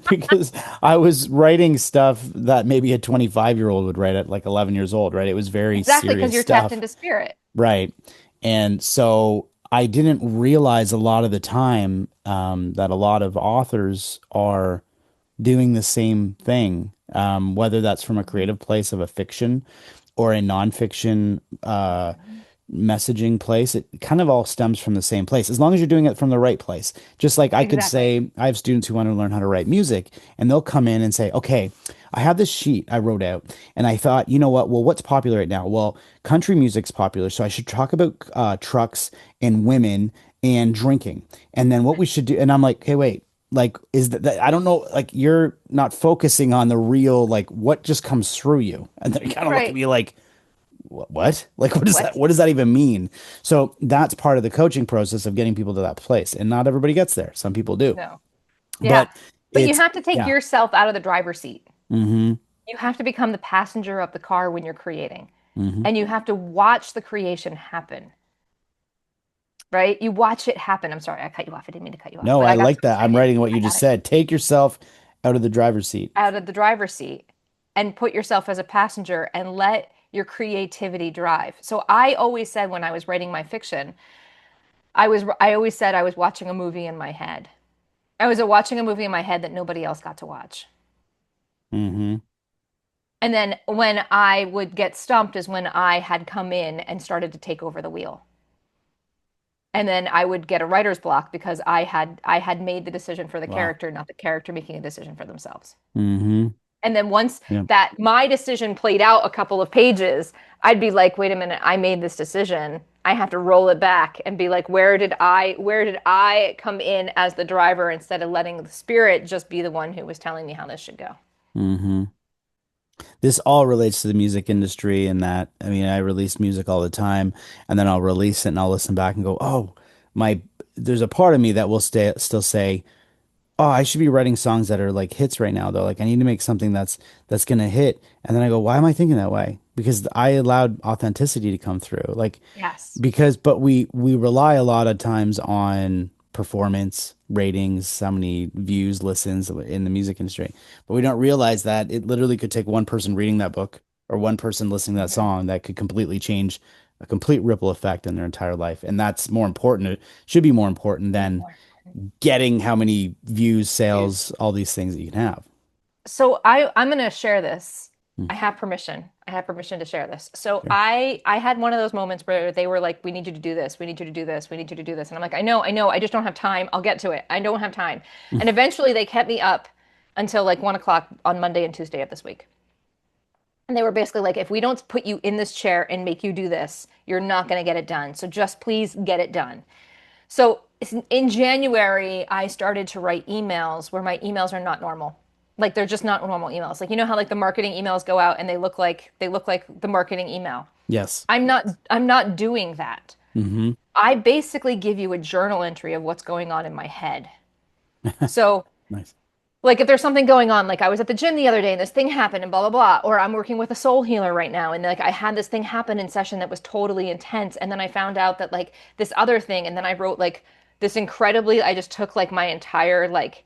because I was writing stuff that maybe a 25-year-old would write at like 11 years old, right? It was very
Exactly, because
serious
you're tapped
stuff,
into spirit.
right? And so I didn't realize a lot of the time that a lot of authors are doing the same thing, whether that's from a creative place of a fiction or a nonfiction messaging place, it kind of all stems from the same place, as long as you're doing it from the right place. Just like I could
Exactly.
say, I have students who want to learn how to write music, and they'll come in and say, okay, I have this sheet I wrote out, and I thought, you know what? Well, what's popular right now? Well, country music's popular, so I should talk about trucks and women and drinking. And then what we should do, and I'm like, hey, wait. Like, is that I don't know, like you're not focusing on the real, like what just comes through you. And they kind of look at
Right.
me like, what? Like, what does that,
What?
what does that even mean? So that's part of the coaching process of getting people to that place. And not everybody gets there. Some people do,
No. Yeah.
but
But you
it's,
have to take
yeah.
yourself out of the driver's seat.
Mm-hmm.
You have to become the passenger of the car when you're creating.
Mm-hmm.
And you have to watch the creation happen, right? You watch it happen. I'm sorry, I cut you off. I didn't mean to cut you off,
No,
but
I
I got
like
so
that. I'm
excited.
writing what you
I got
just
it.
said. Take yourself out of the driver's seat.
Out of the driver's seat and put yourself as a passenger and let your creativity drive. So I always said when I was writing my fiction, I always said I was watching a movie in my head. I was watching a movie in my head that nobody else got to watch.
Mm-hmm.
And then when I would get stumped is when I had come in and started to take over the wheel. And then I would get a writer's block because I had made the decision for the
Wow.
character, not the character making a decision for themselves.
Mm-hmm.
And then once
Yeah.
that my decision played out a couple of pages, I'd be like, wait a minute, I made this decision. I have to roll it back and be like, where did I come in as the driver instead of letting the spirit just be the one who was telling me how this should go?
Mm-hmm. This all relates to the music industry and that, I mean, I release music all the time and then I'll release it and I'll listen back and go, oh, my, there's a part of me that will still say, oh, I should be writing songs that are like hits right now, though. Like I need to make something that's gonna hit. And then I go, why am I thinking that way? Because I allowed authenticity to come through. Like
Yes.
because but we rely a lot of times on performance, ratings, how many views, listens in the music industry. But we don't realize that it literally could take one person reading that book or one person listening to that
Mhm.
song that could completely change a complete ripple effect in their entire life. And that's more important. It should be more important
Way
than
more
getting how many views,
views.
sales, all these things that you can have.
So I'm gonna share this.
Hmm.
I have permission. I have permission to share this. So
Sure.
I had one of those moments where they were like, "We need you to do this. We need you to do this. We need you to do this." And I'm like, I know. I just don't have time. I'll get to it. I don't have time." And eventually, they kept me up until like 1 o'clock on Monday and Tuesday of this week. And they were basically like, "If we don't put you in this chair and make you do this, you're not gonna get it done. So just please get it done." So in January, I started to write emails where my emails are not normal. Like they're just not normal emails. Like you know how like the marketing emails go out and they look like the marketing email.
Yes.
I'm not doing that.
Hmm.
I basically give you a journal entry of what's going on in my head. So
Nice.
like if there's something going on, like I was at the gym the other day and this thing happened and blah blah blah, or I'm working with a soul healer right now and like I had this thing happen in session that was totally intense, and then I found out that like this other thing, and then I wrote like this incredibly, I just took like my entire like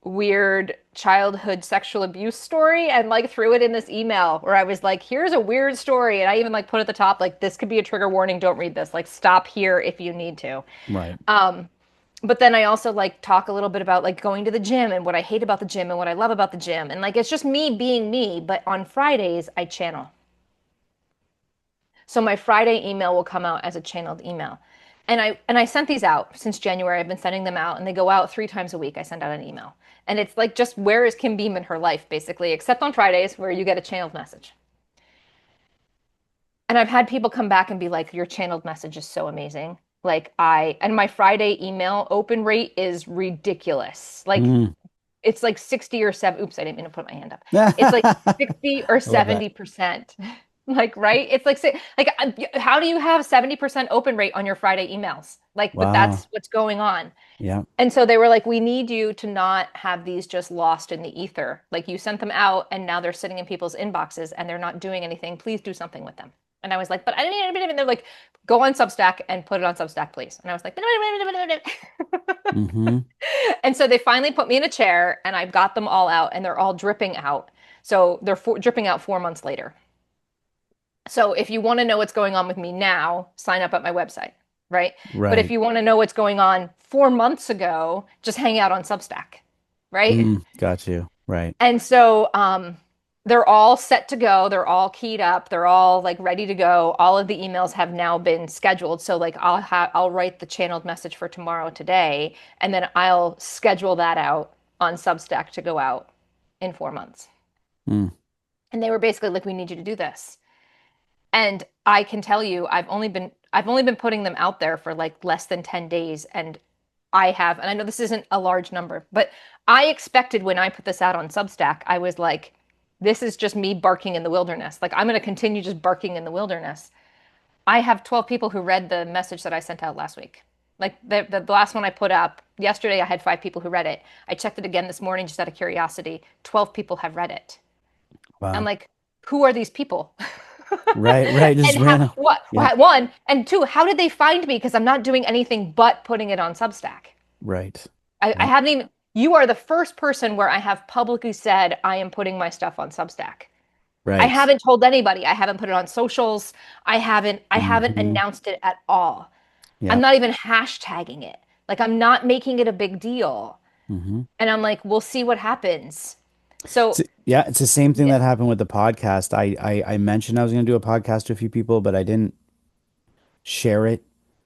weird childhood sexual abuse story and like threw it in this email where I was like, here's a weird story, and I even like put at the top like this could be a trigger warning, don't read this, like stop here if you need to.
Right.
But then I also like talk a little bit about like going to the gym and what I hate about the gym and what I love about the gym. And like it's just me being me, but on Fridays I channel. So my Friday email will come out as a channeled email. And I sent these out since January. I've been sending them out and they go out 3 times a week. I send out an email. And it's like just where is Kim Beam in her life basically, except on Fridays where you get a channeled message. And I've had people come back and be like, your channeled message is so amazing. And my Friday email open rate is ridiculous. Like
Mm.
it's like 60 or 7. Oops, I didn't mean to put my hand up. It's like
I
60 or
love that.
70%. Like, right? It's like, how do you have 70% open rate on your Friday emails? Like, but
Wow.
that's what's going on.
Yeah.
And so they were like, we need you to not have these just lost in the ether. Like you sent them out and now they're sitting in people's inboxes and they're not doing anything. Please do something with them. And I was like, but I didn't. And they're like, go on Substack and put it on Substack, please. And I was like,
Hmm.
and so they finally put me in a chair and I've got them all out and they're all dripping out. So they're dripping out 4 months later. So if you want to know what's going on with me now, sign up at my website, right? But if
Right.
you want to know what's going on 4 months ago, just hang out on Substack, right?
Mm. Got you. Right.
And so they're all set to go. They're all keyed up. They're all like ready to go. All of the emails have now been scheduled. So like I'll write the channeled message for tomorrow today, and then I'll schedule that out on Substack to go out in 4 months.
Mm.
And they were basically like, we need you to do this. And I can tell you, I've only been putting them out there for like less than 10 days, and and I know this isn't a large number, but I expected when I put this out on Substack, I was like, this is just me barking in the wilderness. Like, I'm going to continue just barking in the wilderness. I have 12 people who read the message that I sent out last week. Like, the last one I put up yesterday, I had 5 people who read it. I checked it again this morning just out of curiosity. 12 people have read it. I'm
Wow.
like, who are these people?
Right, right. Just
And how,
random. Yeah.
one, and two, how did they find me? Because I'm not doing anything but putting it on Substack.
Right.
I
Right.
haven't even, you are the first person where I have publicly said I am putting my stuff on Substack. I
Right.
haven't told anybody. I haven't put it on socials. I haven't
Hmm.
announced it at all. I'm
Yeah.
not even hashtagging it. Like I'm not making it a big deal.
Hmm.
And I'm like, we'll see what happens. So,
Yeah, it's the same thing
yeah,
that happened with the podcast. I mentioned I was going to do a podcast to a few people, but I didn't share it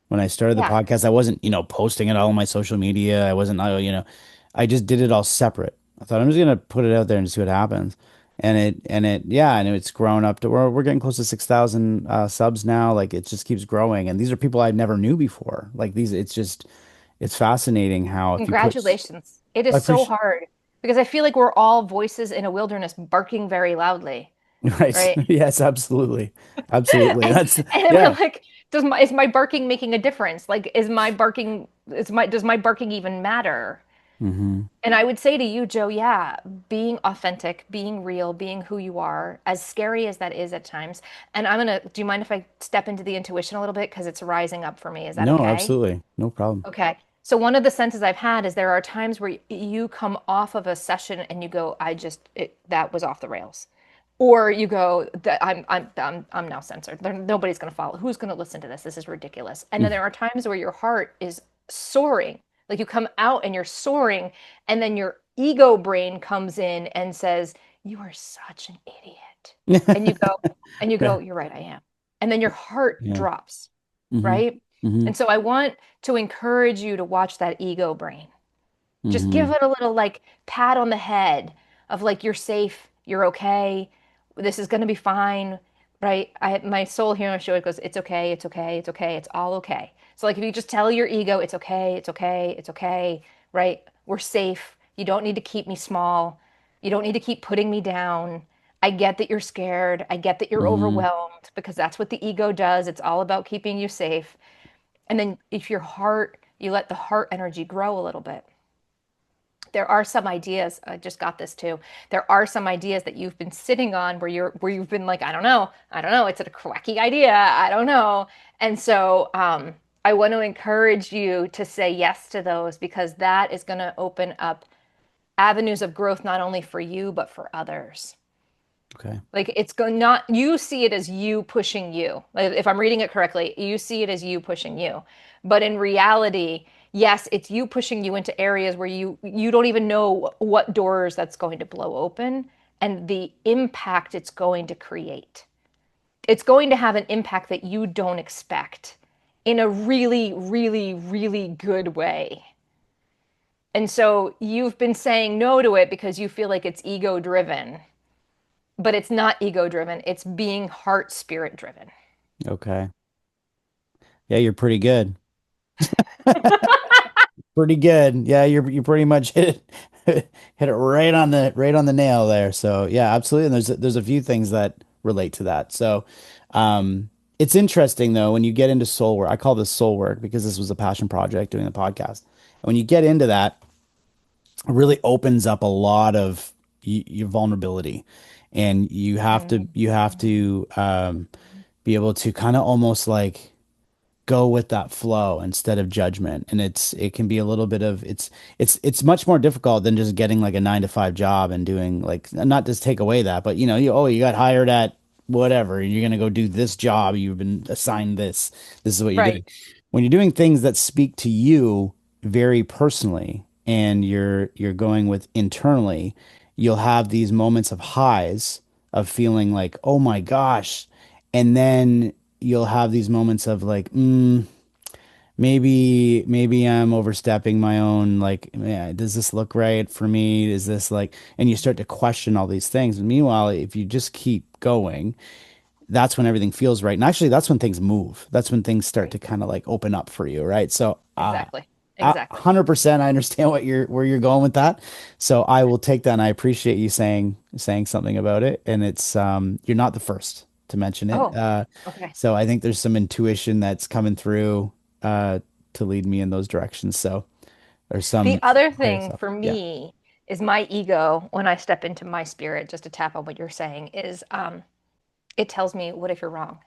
when I started the
yeah,
podcast. I wasn't, posting it all on my social media. I wasn't, I just did it all separate. I thought I'm just gonna put it out there and see what happens. Yeah, and it's grown up to we're getting close to 6,000 subs now. Like it just keeps growing, and these are people I never knew before. Like these, it's fascinating how if you put,
congratulations. It is
I
so
appreciate,
hard because I feel like we're all voices in a wilderness barking very loudly,
right?
right?
Yes, absolutely, absolutely.
And
That's
and
yeah.
I'm like, is my barking making a difference? Like, does my barking even matter?
Hmm.
And I would say to you, Joe, yeah, being authentic, being real, being who you are, as scary as that is at times. And do you mind if I step into the intuition a little bit? Because it's rising up for me. Is that
No,
okay?
absolutely, no problem.
Okay. So one of the senses I've had is there are times where you come off of a session and you go, that was off the rails. Or you go, that I'm now censored. Nobody's going to follow. Who's going to listen to this? This is ridiculous. And then there are times where your heart is soaring. Like you come out and you're soaring, and then your ego brain comes in and says, "You are such an idiot." And you go,
Yeah,
"You're right, I am." And then your heart
yeah.
drops,
Hmm.
right?
Hmm.
And so I want to encourage you to watch that ego brain. Just give
Hmm.
it a little like pat on the head of like you're safe, you're okay, this is gonna be fine, right? My soul here on the show it goes, it's okay, it's okay, it's okay, it's all okay. So like if you just tell your ego, it's okay, it's okay, it's okay, right? We're safe. You don't need to keep me small. You don't need to keep putting me down. I get that you're scared. I get that you're
Hmm.
overwhelmed because that's what the ego does. It's all about keeping you safe. And then if you let the heart energy grow a little bit. There are some ideas, I just got this too. There are some ideas that you've been sitting on where you've been like, I don't know, it's a quacky idea, I don't know. And so I want to encourage you to say yes to those because that is going to open up avenues of growth not only for you but for others.
Okay.
Like it's going not you see it as you pushing you. Like if I'm reading it correctly, you see it as you pushing you. But in reality, yes, it's you pushing you into areas where you don't even know what doors that's going to blow open and the impact it's going to create. It's going to have an impact that you don't expect in a really, really, really good way. And so you've been saying no to it because you feel like it's ego driven, but it's not ego driven. It's being heart spirit driven.
Okay. Yeah, you're pretty good. Pretty good. Yeah, you pretty much hit it hit it right on the nail there. So yeah, absolutely. And there's a few things that relate to that. So um it's interesting though when you get into soul work. I call this soul work because this was a passion project doing the podcast. And when you get into that, it really opens up a lot of your vulnerability. And you have to be able to kind of almost like go with that flow instead of judgment. And it can be a little bit of it's much more difficult than just getting like a 9 to 5 job and doing like not just take away that, but you got hired at whatever, and you're gonna go do this job, you've been assigned this is what you're doing.
Right.
When you're doing things that speak to you very personally and you're going with internally, you'll have these moments of highs of feeling like, oh my gosh. And then you'll have these moments of like, maybe I'm overstepping my own, like, yeah, does this look right for me? Is this like, and you start to question all these things. And meanwhile, if you just keep going, that's when everything feels right. And actually, that's when things move. That's when things start
Right.
to kind of like open up for you, right? So,
Exactly. Exactly.
100% I understand where you're going with that. So I will take that, and I appreciate you saying something about it. And it's you're not the first to mention it.
Oh, okay.
So I think there's some intuition that's coming through uh to lead me in those directions. So there's
The
some
other
higher
thing
self.
for
Yeah.
me is my ego when I step into my spirit, just to tap on what you're saying, is it tells me, what if you're wrong?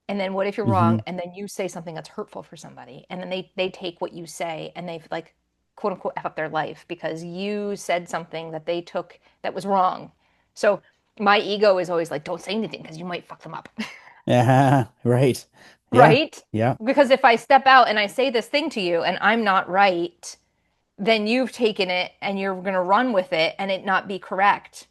And then what if you're
Hmm.
wrong? And then you say something that's hurtful for somebody. And then they take what you say and they've like quote unquote F up their life because you said something that they took that was wrong. So my ego is always like, don't say anything because you might fuck them up.
Yeah. Right. Yeah.
Right?
Yeah.
Because if I step out and I say this thing to you and I'm not right, then you've taken it and you're going to run with it and it not be correct.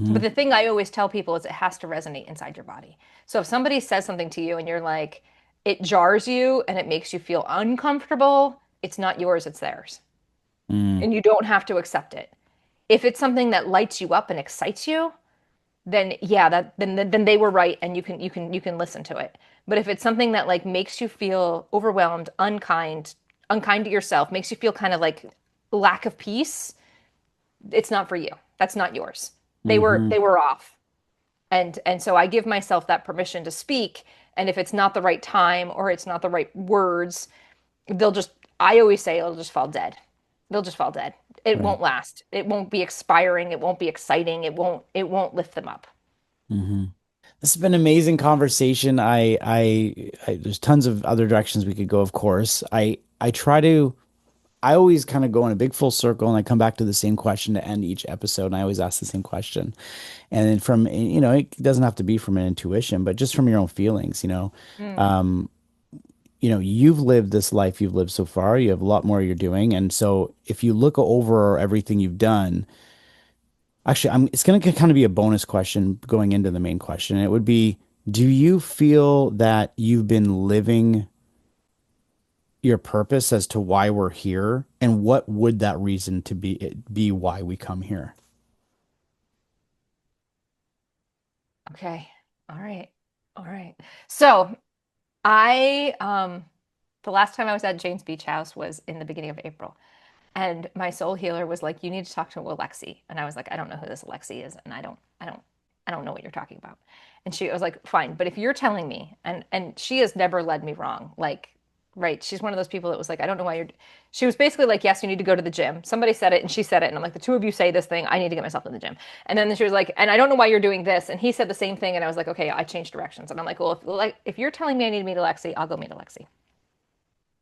But
Hmm.
the thing I always tell people is it has to resonate inside your body. So if somebody says something to you and you're like, it jars you and it makes you feel uncomfortable, it's not yours, it's theirs.
Mm.
And you don't have to accept it. If it's something that lights you up and excites you, then yeah, then they were right and you can listen to it. But if it's something that like makes you feel overwhelmed, unkind to yourself, makes you feel kind of like lack of peace, it's not for you. That's not yours. They were
Hmm.
they were off. And so I give myself that permission to speak. And if it's not the right time or it's not the right words, they'll just, I always say it'll just fall dead. They'll just fall dead. It
Right.
won't last. It won't be expiring. It won't be exciting. It won't lift them up.
Hmm. This has been an amazing conversation. There's tons of other directions we could go, of course. I always kind of go in a big full circle and I come back to the same question to end each episode. And I always ask the same question. And then it doesn't have to be from an intuition, but just from your own feelings,
Mm.
um, you've lived this life you've lived so far. You have a lot more you're doing. And so if you look over everything you've done, actually, it's going to kind of be a bonus question going into the main question. It would be, do you feel that you've been living your purpose as to why we're here? And what would that reason to be why we come here?
Okay. All right. All right. So I the last time I was at Jane's Beach House was in the beginning of April. And my soul healer was like, you need to talk to Alexi. And I was like, I don't know who this Alexi is, and I don't know what you're talking about. And she was like, fine, but if you're telling me, and she has never led me wrong, like, right? She's one of those people that was like, I don't know why you're. She was basically like, yes, you need to go to the gym. Somebody said it, and she said it, and I'm like, the two of you say this thing, I need to get myself in the gym. And then she was like, and I don't know why you're doing this, and he said the same thing, and I was like, okay, I changed directions, and I'm like, well, if you're telling me I need to meet Alexi, I'll go meet Alexi.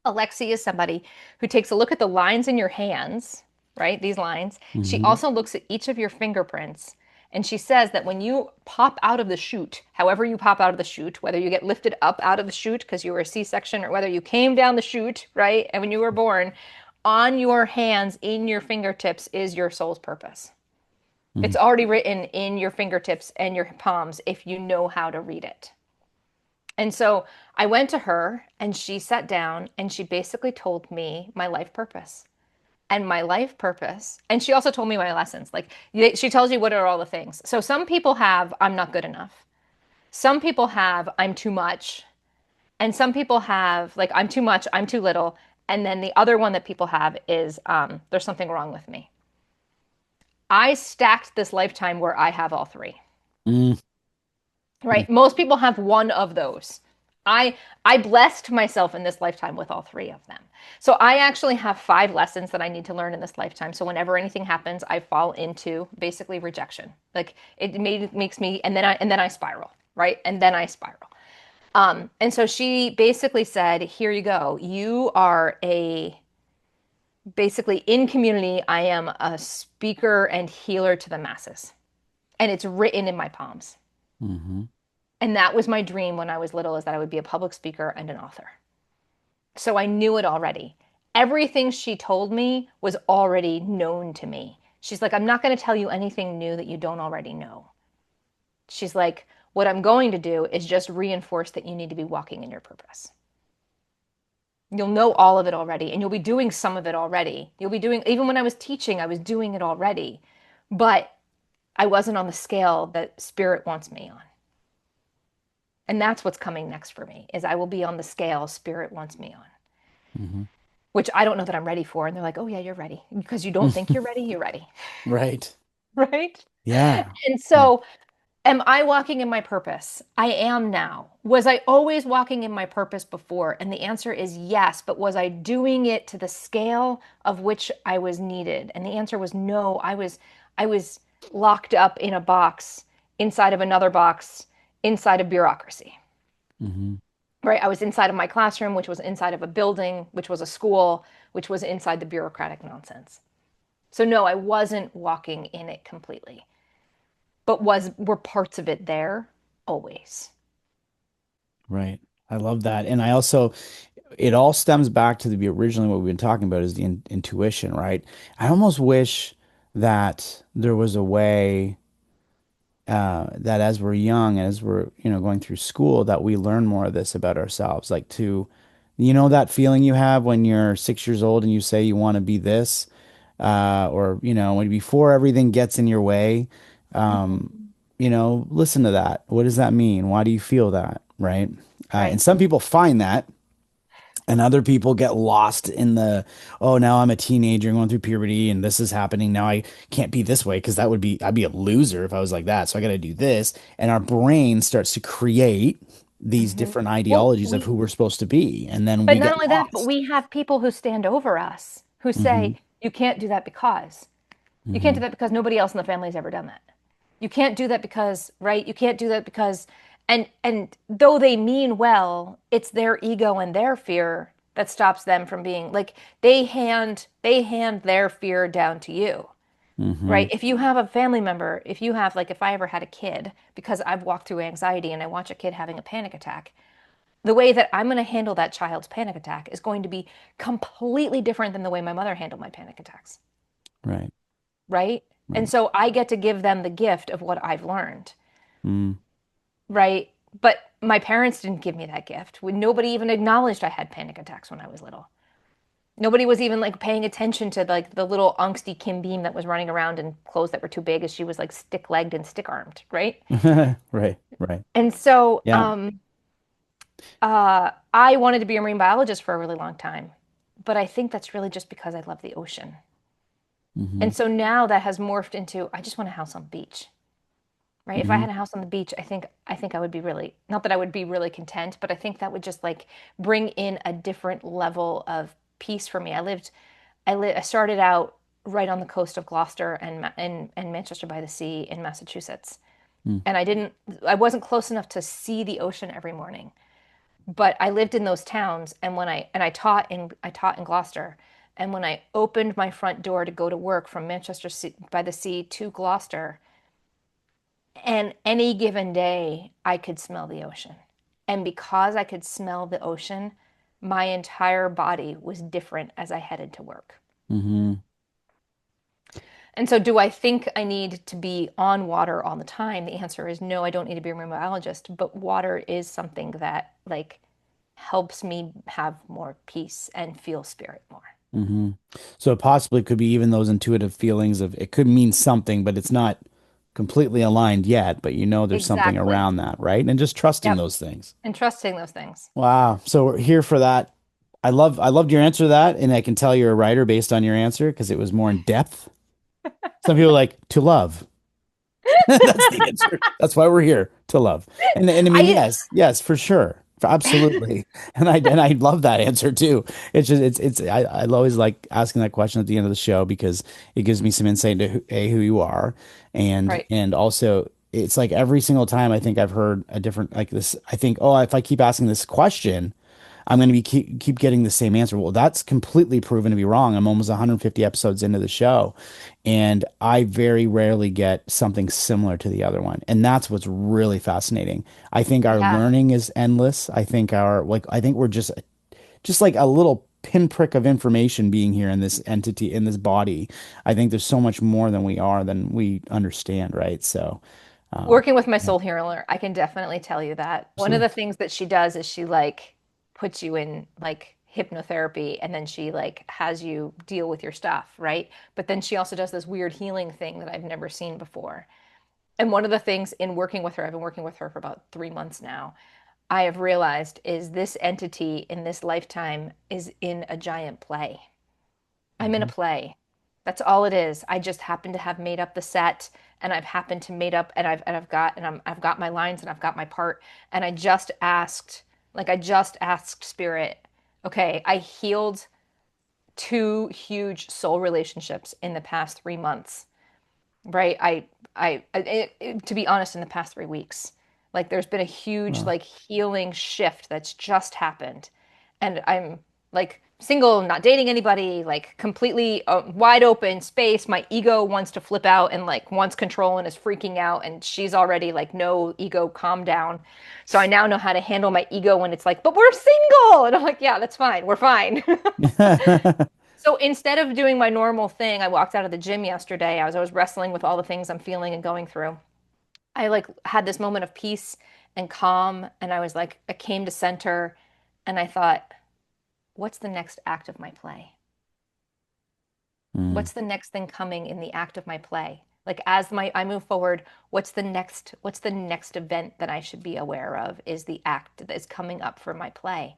Alexi is somebody who takes a look at the lines in your hands, right? These lines. She
Hmm.
also looks at each of your fingerprints. And she says that when you pop out of the chute, however you pop out of the chute, whether you get lifted up out of the chute because you were a C-section or whether you came down the chute, right? And when you were born, on your hands, in your fingertips, is your soul's purpose. It's already written in your fingertips and your palms if you know how to read it. And so I went to her and she sat down and she basically told me my life purpose. And my life purpose, and she also told me my lessons. Like she tells you what are all the things. So some people have, I'm not good enough. Some people have, I'm too much. And some people have, like, I'm too much, I'm too little. And then the other one that people have is, there's something wrong with me. I stacked this lifetime where I have all three.
Hmm.
Right? Most people have one of those. I blessed myself in this lifetime with all three of them. So I actually have five lessons that I need to learn in this lifetime. So whenever anything happens, I fall into basically rejection. Like makes me, and then I spiral, right? And then I spiral. And so she basically said, "Here you go. You are a basically in community. I am a speaker and healer to the masses, and it's written in my palms."
Hmm.
And that was my dream when I was little, is that I would be a public speaker and an author. So I knew it already. Everything she told me was already known to me. She's like, I'm not going to tell you anything new that you don't already know. She's like, what I'm going to do is just reinforce that you need to be walking in your purpose. You'll know all of it already, and you'll be doing some of it already. You'll be doing, even when I was teaching, I was doing it already, but I wasn't on the scale that spirit wants me on. And that's what's coming next for me is I will be on the scale spirit wants me on,
Hmm.
which I don't know that I'm ready for. And they're like, oh yeah, you're ready. Because you don't think you're ready, you're ready.
Right.
Right.
Yeah.
And
Yeah.
so am I walking in my purpose? I am now. Was I always walking in my purpose before? And the answer is yes, but was I doing it to the scale of which I was needed? And the answer was no. I was locked up in a box inside of another box inside of bureaucracy.
Hmm.
Right? I was inside of my classroom, which was inside of a building, which was a school, which was inside the bureaucratic nonsense. So no, I wasn't walking in it completely. But was were parts of it there? Always.
Right. I love that. And I also, it all stems back to the originally what we've been talking about is the intuition, right? I almost wish that there was a way that as we're young, as we're, going through school, that we learn more of this about ourselves. Like to, that feeling you have when you're 6 years old and you say you want to be this, or, when before everything gets in your way,
Hmm.
listen to that. What does that mean? Why do you feel that? Right. And
Right.
some people find that and other people get lost in the, oh, now I'm a teenager going through puberty and this is happening. Now I can't be this way because I'd be a loser if I was like that. So I got to do this. And our brain starts to create these
Hmm.
different
Well,
ideologies of who we're supposed to be. And then
but
we
not
get
only that, but
lost.
we have people who stand over us who
Hmm.
say, you can't do that because. You can't do
Hmm.
that because nobody else in the family has ever done that. You can't do that because, right? You can't do that because and though they mean well, it's their ego and their fear that stops them from being like they hand their fear down to you.
Hmm.
Right? If you have a family member, if you have like if I ever had a kid because I've walked through anxiety and I watch a kid having a panic attack, the way that I'm going to handle that child's panic attack is going to be completely different than the way my mother handled my panic attacks,
Right.
right? And
Right.
so I get to give them the gift of what I've learned,
Mm.
right? But my parents didn't give me that gift. Nobody even acknowledged I had panic attacks when I was little. Nobody was even like paying attention to like the little angsty Kim Beam that was running around in clothes that were too big as she was like stick-legged and stick-armed, right?
Right. Right.
And so
Yeah.
I wanted to be a marine biologist for a really long time, but I think that's really just because I love the ocean.
Hmm.
And so now that has morphed into I just want a house on the beach, right? If I
Hmm.
had a house on the beach, I think I would be really not that I would be really content, but I think that would just like bring in a different level of peace for me. I started out right on the coast of Gloucester and Manchester by the Sea in Massachusetts.
Mm.
And I wasn't close enough to see the ocean every morning. But I lived in those towns and I taught in Gloucester. And when I opened my front door to go to work from Manchester by the Sea to Gloucester, and any given day I could smell the ocean. And because I could smell the ocean, my entire body was different as I headed to work.
Hmm.
And so, do I think I need to be on water all the time? The answer is no, I don't need to be a marine biologist, but water is something that like helps me have more peace and feel spirit more.
Hmm. So it possibly could be even those intuitive feelings of it could mean something, but it's not completely aligned yet, but there's something
Exactly.
around that, right? And just trusting
Yep.
those things.
And trusting those things.
Wow. So we're here for that. I loved your answer to that, and I can tell you're a writer based on your answer because it was more in depth. Some people are like to love. That's the answer. That's why we're here to love. And I mean,
I
yes, yes, for sure. Absolutely. And I love that answer too. It's just I always like asking that question at the end of the show because it gives me some insight into who you are and
right.
and also it's like every single time I think I've heard a different like this I think, oh, if I keep asking this question, I'm going to be keep getting the same answer. Well, that's completely proven to be wrong. I'm almost 150 episodes into the show, and I very rarely get something similar to the other one. And that's what's really fascinating. I think our
Yeah.
learning is endless. I think we're just like a little pinprick of information being here in this entity in this body. I think there's so much more than we are than we understand, right? So,
Working with my
Yeah.
soul healer, I can definitely tell you that. One of
Absolutely.
the things that she does is she like puts you in like hypnotherapy and then she like has you deal with your stuff, right? But then she also does this weird healing thing that I've never seen before. And one of the things in working with her, I've been working with her for about 3 months now, I have realized is this entity in this lifetime is in a giant play. I'm in a
Hmm.
play. That's all it is. I just happen to have made up the set and I've happened to made up I've got my lines and I've got my part and I just asked spirit, okay, I healed two huge soul relationships in the past 3 months, right? To be honest, in the past 3 weeks, like there's been a huge
Well,
like healing shift that's just happened, and I'm like single, not dating anybody, like completely wide open space. My ego wants to flip out and like wants control and is freaking out, and she's already like, no, ego, calm down. So I now know how to handle my ego when it's like, but we're single, and I'm like, yeah, that's fine, we're fine. So instead of doing my normal thing, I walked out of the gym yesterday. I was wrestling with all the things I'm feeling and going through. I like had this moment of peace and calm, and I was like, I came to center, and I thought, what's the next act of my play?
mm,
What's the next thing coming in the act of my play? Like as my I move forward, what's the next event that I should be aware of is the act that is coming up for my play.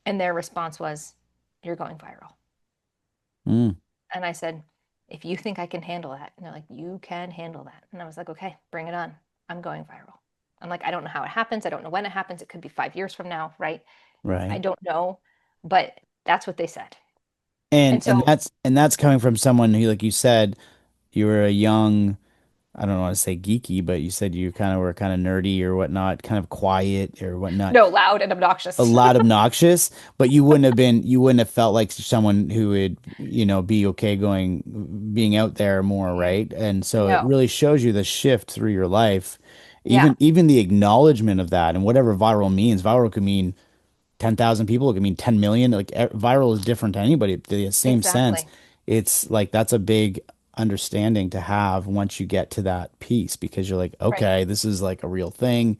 And their response was, you're going viral.
mm,
And I said, if you think I can handle that, and they're like, you can handle that. And I was like, okay, bring it on. I'm going viral. I'm like, I don't know how it happens. I don't know when it happens. It could be 5 years from now, right? I
right.
don't know, but that's what they said. And
And
so,
that's coming from someone who, like you said, you were a young, I don't want to say geeky, but you said you kind of were kind of nerdy or whatnot, kind of quiet or whatnot.
no, loud and
A
obnoxious.
lot obnoxious, but you wouldn't have felt like someone who would, be okay being out there more, right? And so it
No.
really shows you the shift through your life.
Yeah,
Even the acknowledgement of that and whatever viral means, viral could mean 10,000 people, it could mean 10 million. Like viral is different to anybody. The same sense.
exactly.
It's like that's a big understanding to have once you get to that piece because you're like,
Right.
okay, this is like a real thing.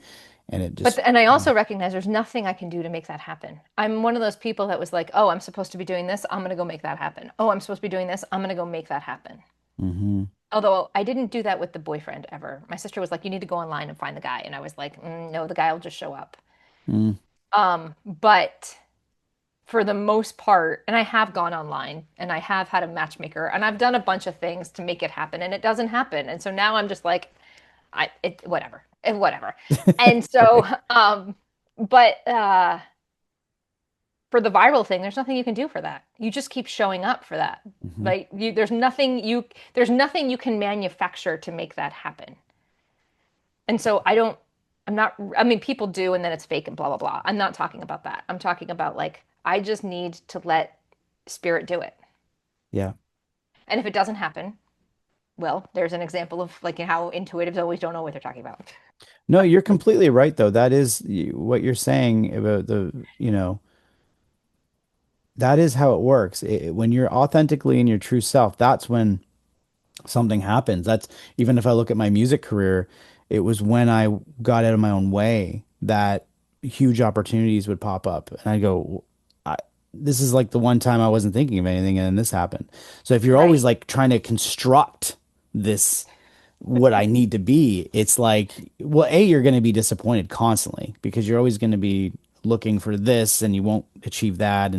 And it
But
just,
and I also recognize there's nothing I can do to make that happen. I'm one of those people that was like, "Oh, I'm supposed to be doing this. I'm going to go make that happen. Oh, I'm supposed to be doing this. I'm going to go make that happen."
hmm
Although I didn't do that with the boyfriend ever. My sister was like, "You need to go online and find the guy," and I was like, "No, the guy will just show up."
mm,
But for the most part, and I have gone online and I have had a matchmaker and I've done a bunch of things to make it happen, and it doesn't happen. And so now I'm just like, whatever, whatever. And so,
right.
but for the viral thing, there's nothing you can do for that. You just keep showing up for that.
Hmm.
Like there's nothing you can manufacture to make that happen. And so I'm not, I mean, people do and then it's fake and blah, blah, blah. I'm not talking about that. I'm talking about like, I just need to let spirit do it.
Yeah.
And if it doesn't happen, well, there's an example of like how intuitives always don't know what they're talking about.
No, you're completely right, though. That is what you're saying about that is how it works. When you're authentically in your true self, that's when something happens. That's even if I look at my music career, it was when I got out of my own way that huge opportunities would pop up. And I go, I, this is like the one time I wasn't thinking of anything and then this happened. So if you're always
Right.
like trying to construct this what I need to be, it's like, well, A, you're going to be disappointed constantly because you're always going to be looking for this and you won't achieve that.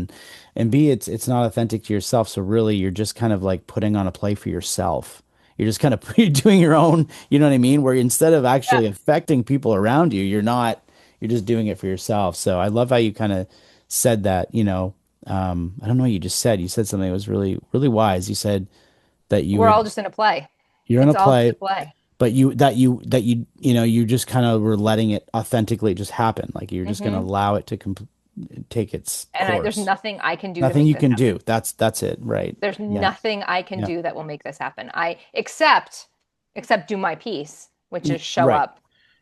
And B, it's not authentic to yourself. So really you're just kind of like putting on a play for yourself. You're just kind of you're doing your own, you know what I mean? Where instead of
Yeah.
actually affecting people around you, you're just doing it for yourself. So I love how you kind of said that, I don't know what you just said. You said something that was really, really wise. You said that you
We're
would
all just in a play.
you're in a
It's all just a
play,
play.
but you just kind of were letting it authentically just happen. Like you're just going to
Hmm.
allow it to take its
There's
course.
nothing I can do to
Nothing
make
you
this
can
happen.
do. That's it, right?
There's
Yeah.
nothing I can
Yeah.
do that will make this happen. I except do my piece, which is show
Right.
up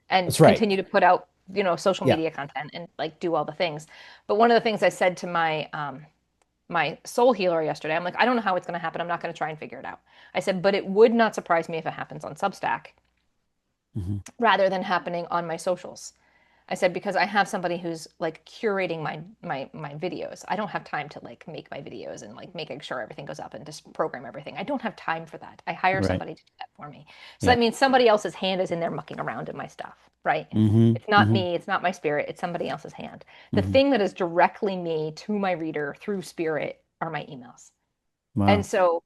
and
That's right.
continue to put out, social
Yeah.
media content and like do all the things. But one of the things I said to my soul healer yesterday, I'm like, I don't know how it's going to happen. I'm not going to try and figure it out. I said, but it would not surprise me if it happens on Substack
Hmm.
rather than happening on my socials. I said because I have somebody who's like curating my videos. I don't have time to like make my videos and like making sure everything goes up and just program everything. I don't have time for that. I hire
Right.
somebody to do that for me. So
Yeah.
that means somebody else's hand is in there mucking around in my stuff, right?
Hmm.
It's not
Hmm.
me, it's not my spirit, it's somebody else's hand. The
Hmm.
thing that is directly me to my reader through spirit are my emails. And
Wow.
so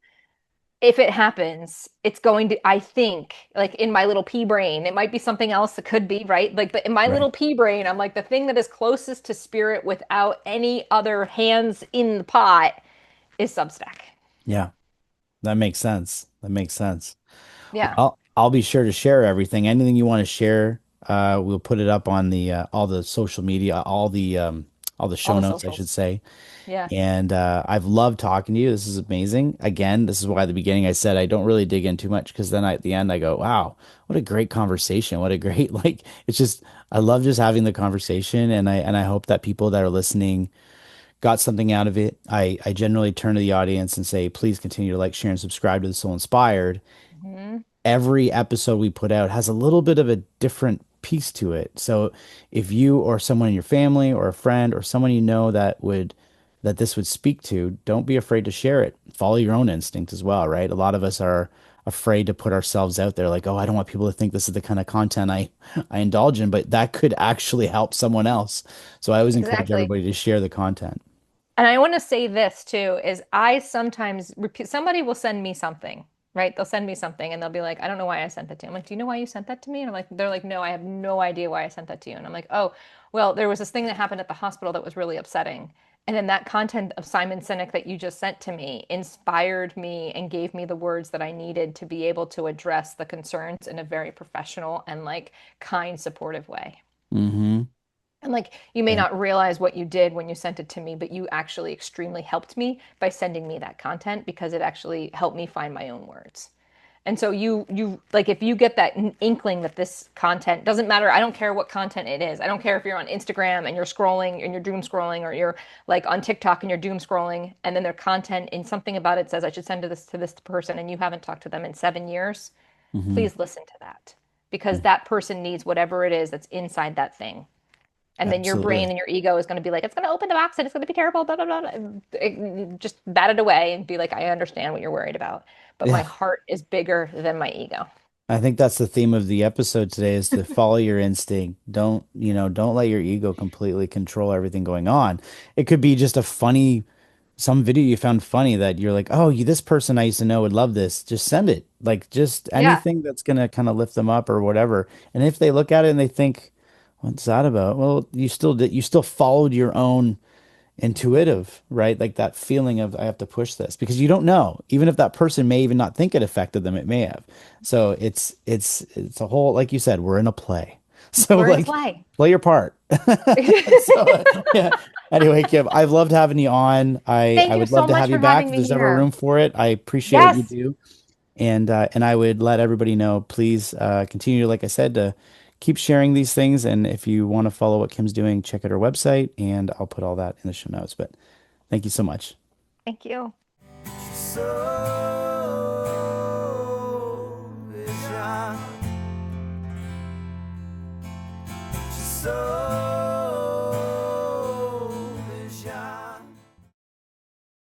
if it happens, it's going to, I think, like in my little pea brain, it might be something else. It could be, right? Like, but in my
Right.
little pea brain, I'm like, the thing that is closest to spirit without any other hands in the pot is Substack.
Yeah. That makes sense. That makes sense.
Yeah,
Well, I'll be sure to share everything. Anything you want to share, we'll put it up on the all the social media, all the
all
show
the
notes, I should
socials.
say.
Yeah,
And I've loved talking to you. This is amazing. Again, this is why at the beginning I said I don't really dig in too much because then at the end I go, wow, what a great conversation. What a great like it's just I love just having the conversation and I hope that people that are listening got something out of it. I generally turn to the audience and say, please continue to like, share, and subscribe to the Soul Inspired.
hmm,
Every episode we put out has a little bit of a different piece to it. So if you or someone in your family or a friend or someone you know that this would speak to, don't be afraid to share it. Follow your own instinct as well, right? A lot of us are afraid to put ourselves out there like, oh, I don't want people to think this is the kind of content I indulge in, but that could actually help someone else. So I always encourage
exactly.
everybody to share the content.
And I want to say this too, is I sometimes repeat, somebody will send me something, right? They'll send me something and they'll be like, I don't know why I sent that to you. I'm like, do you know why you sent that to me? And I'm like, they're like, no, I have no idea why I sent that to you. And I'm like, oh, well, there was this thing that happened at the hospital that was really upsetting. And then that content of Simon Sinek that you just sent to me inspired me and gave me the words that I needed to be able to address the concerns in a very professional and like kind, supportive way.
Hmm.
And like, you may
Yeah.
not realize what you did when you sent it to me, but you actually extremely helped me by sending me that content because it actually helped me find my own words. And so you like if you get that inkling that this content doesn't matter, I don't care what content it is. I don't care if you're on Instagram and you're scrolling and you're doom scrolling or you're like on TikTok and you're doom scrolling and then their content and something about it says I should send to this person and you haven't talked to them in 7 years,
Hmm.
please listen to that because that person needs whatever it is that's inside that thing, and then your brain
Absolutely.
and your ego is going to be like, it's going to open the box and it's going to be terrible, blah, blah, blah. Just bat it away and be like, I understand what you're worried about. But my
Yeah.
heart is bigger than my ego.
I think that's the theme of the episode today is to follow your instinct. Don't let your ego completely control everything going on. It could be just a funny, some video you found funny that you're like, oh, this person I used to know would love this. Just send it. Like just
Yeah,
anything that's gonna kind of lift them up or whatever. And if they look at it and they think, what's that about? Well, you still followed your own intuitive, right? Like that feeling of I have to push this because you don't know. Even if that person may even not think it affected them, it may have. So it's a whole like you said, we're in a play. So
we're in a
like
play.
play your part. So yeah. Anyway, Kim, I've loved having you on. I
Thank you
would love
so
to
much
have
for
you back
having
if
me
there's ever
here.
room for it. I appreciate what you
Yes.
do. And I would let everybody know, please continue, like I said, to keep sharing these things. And if you want to follow what Kim's doing, check out her website, and I'll put all that in the show notes. But thank you so much.
Thank you.
So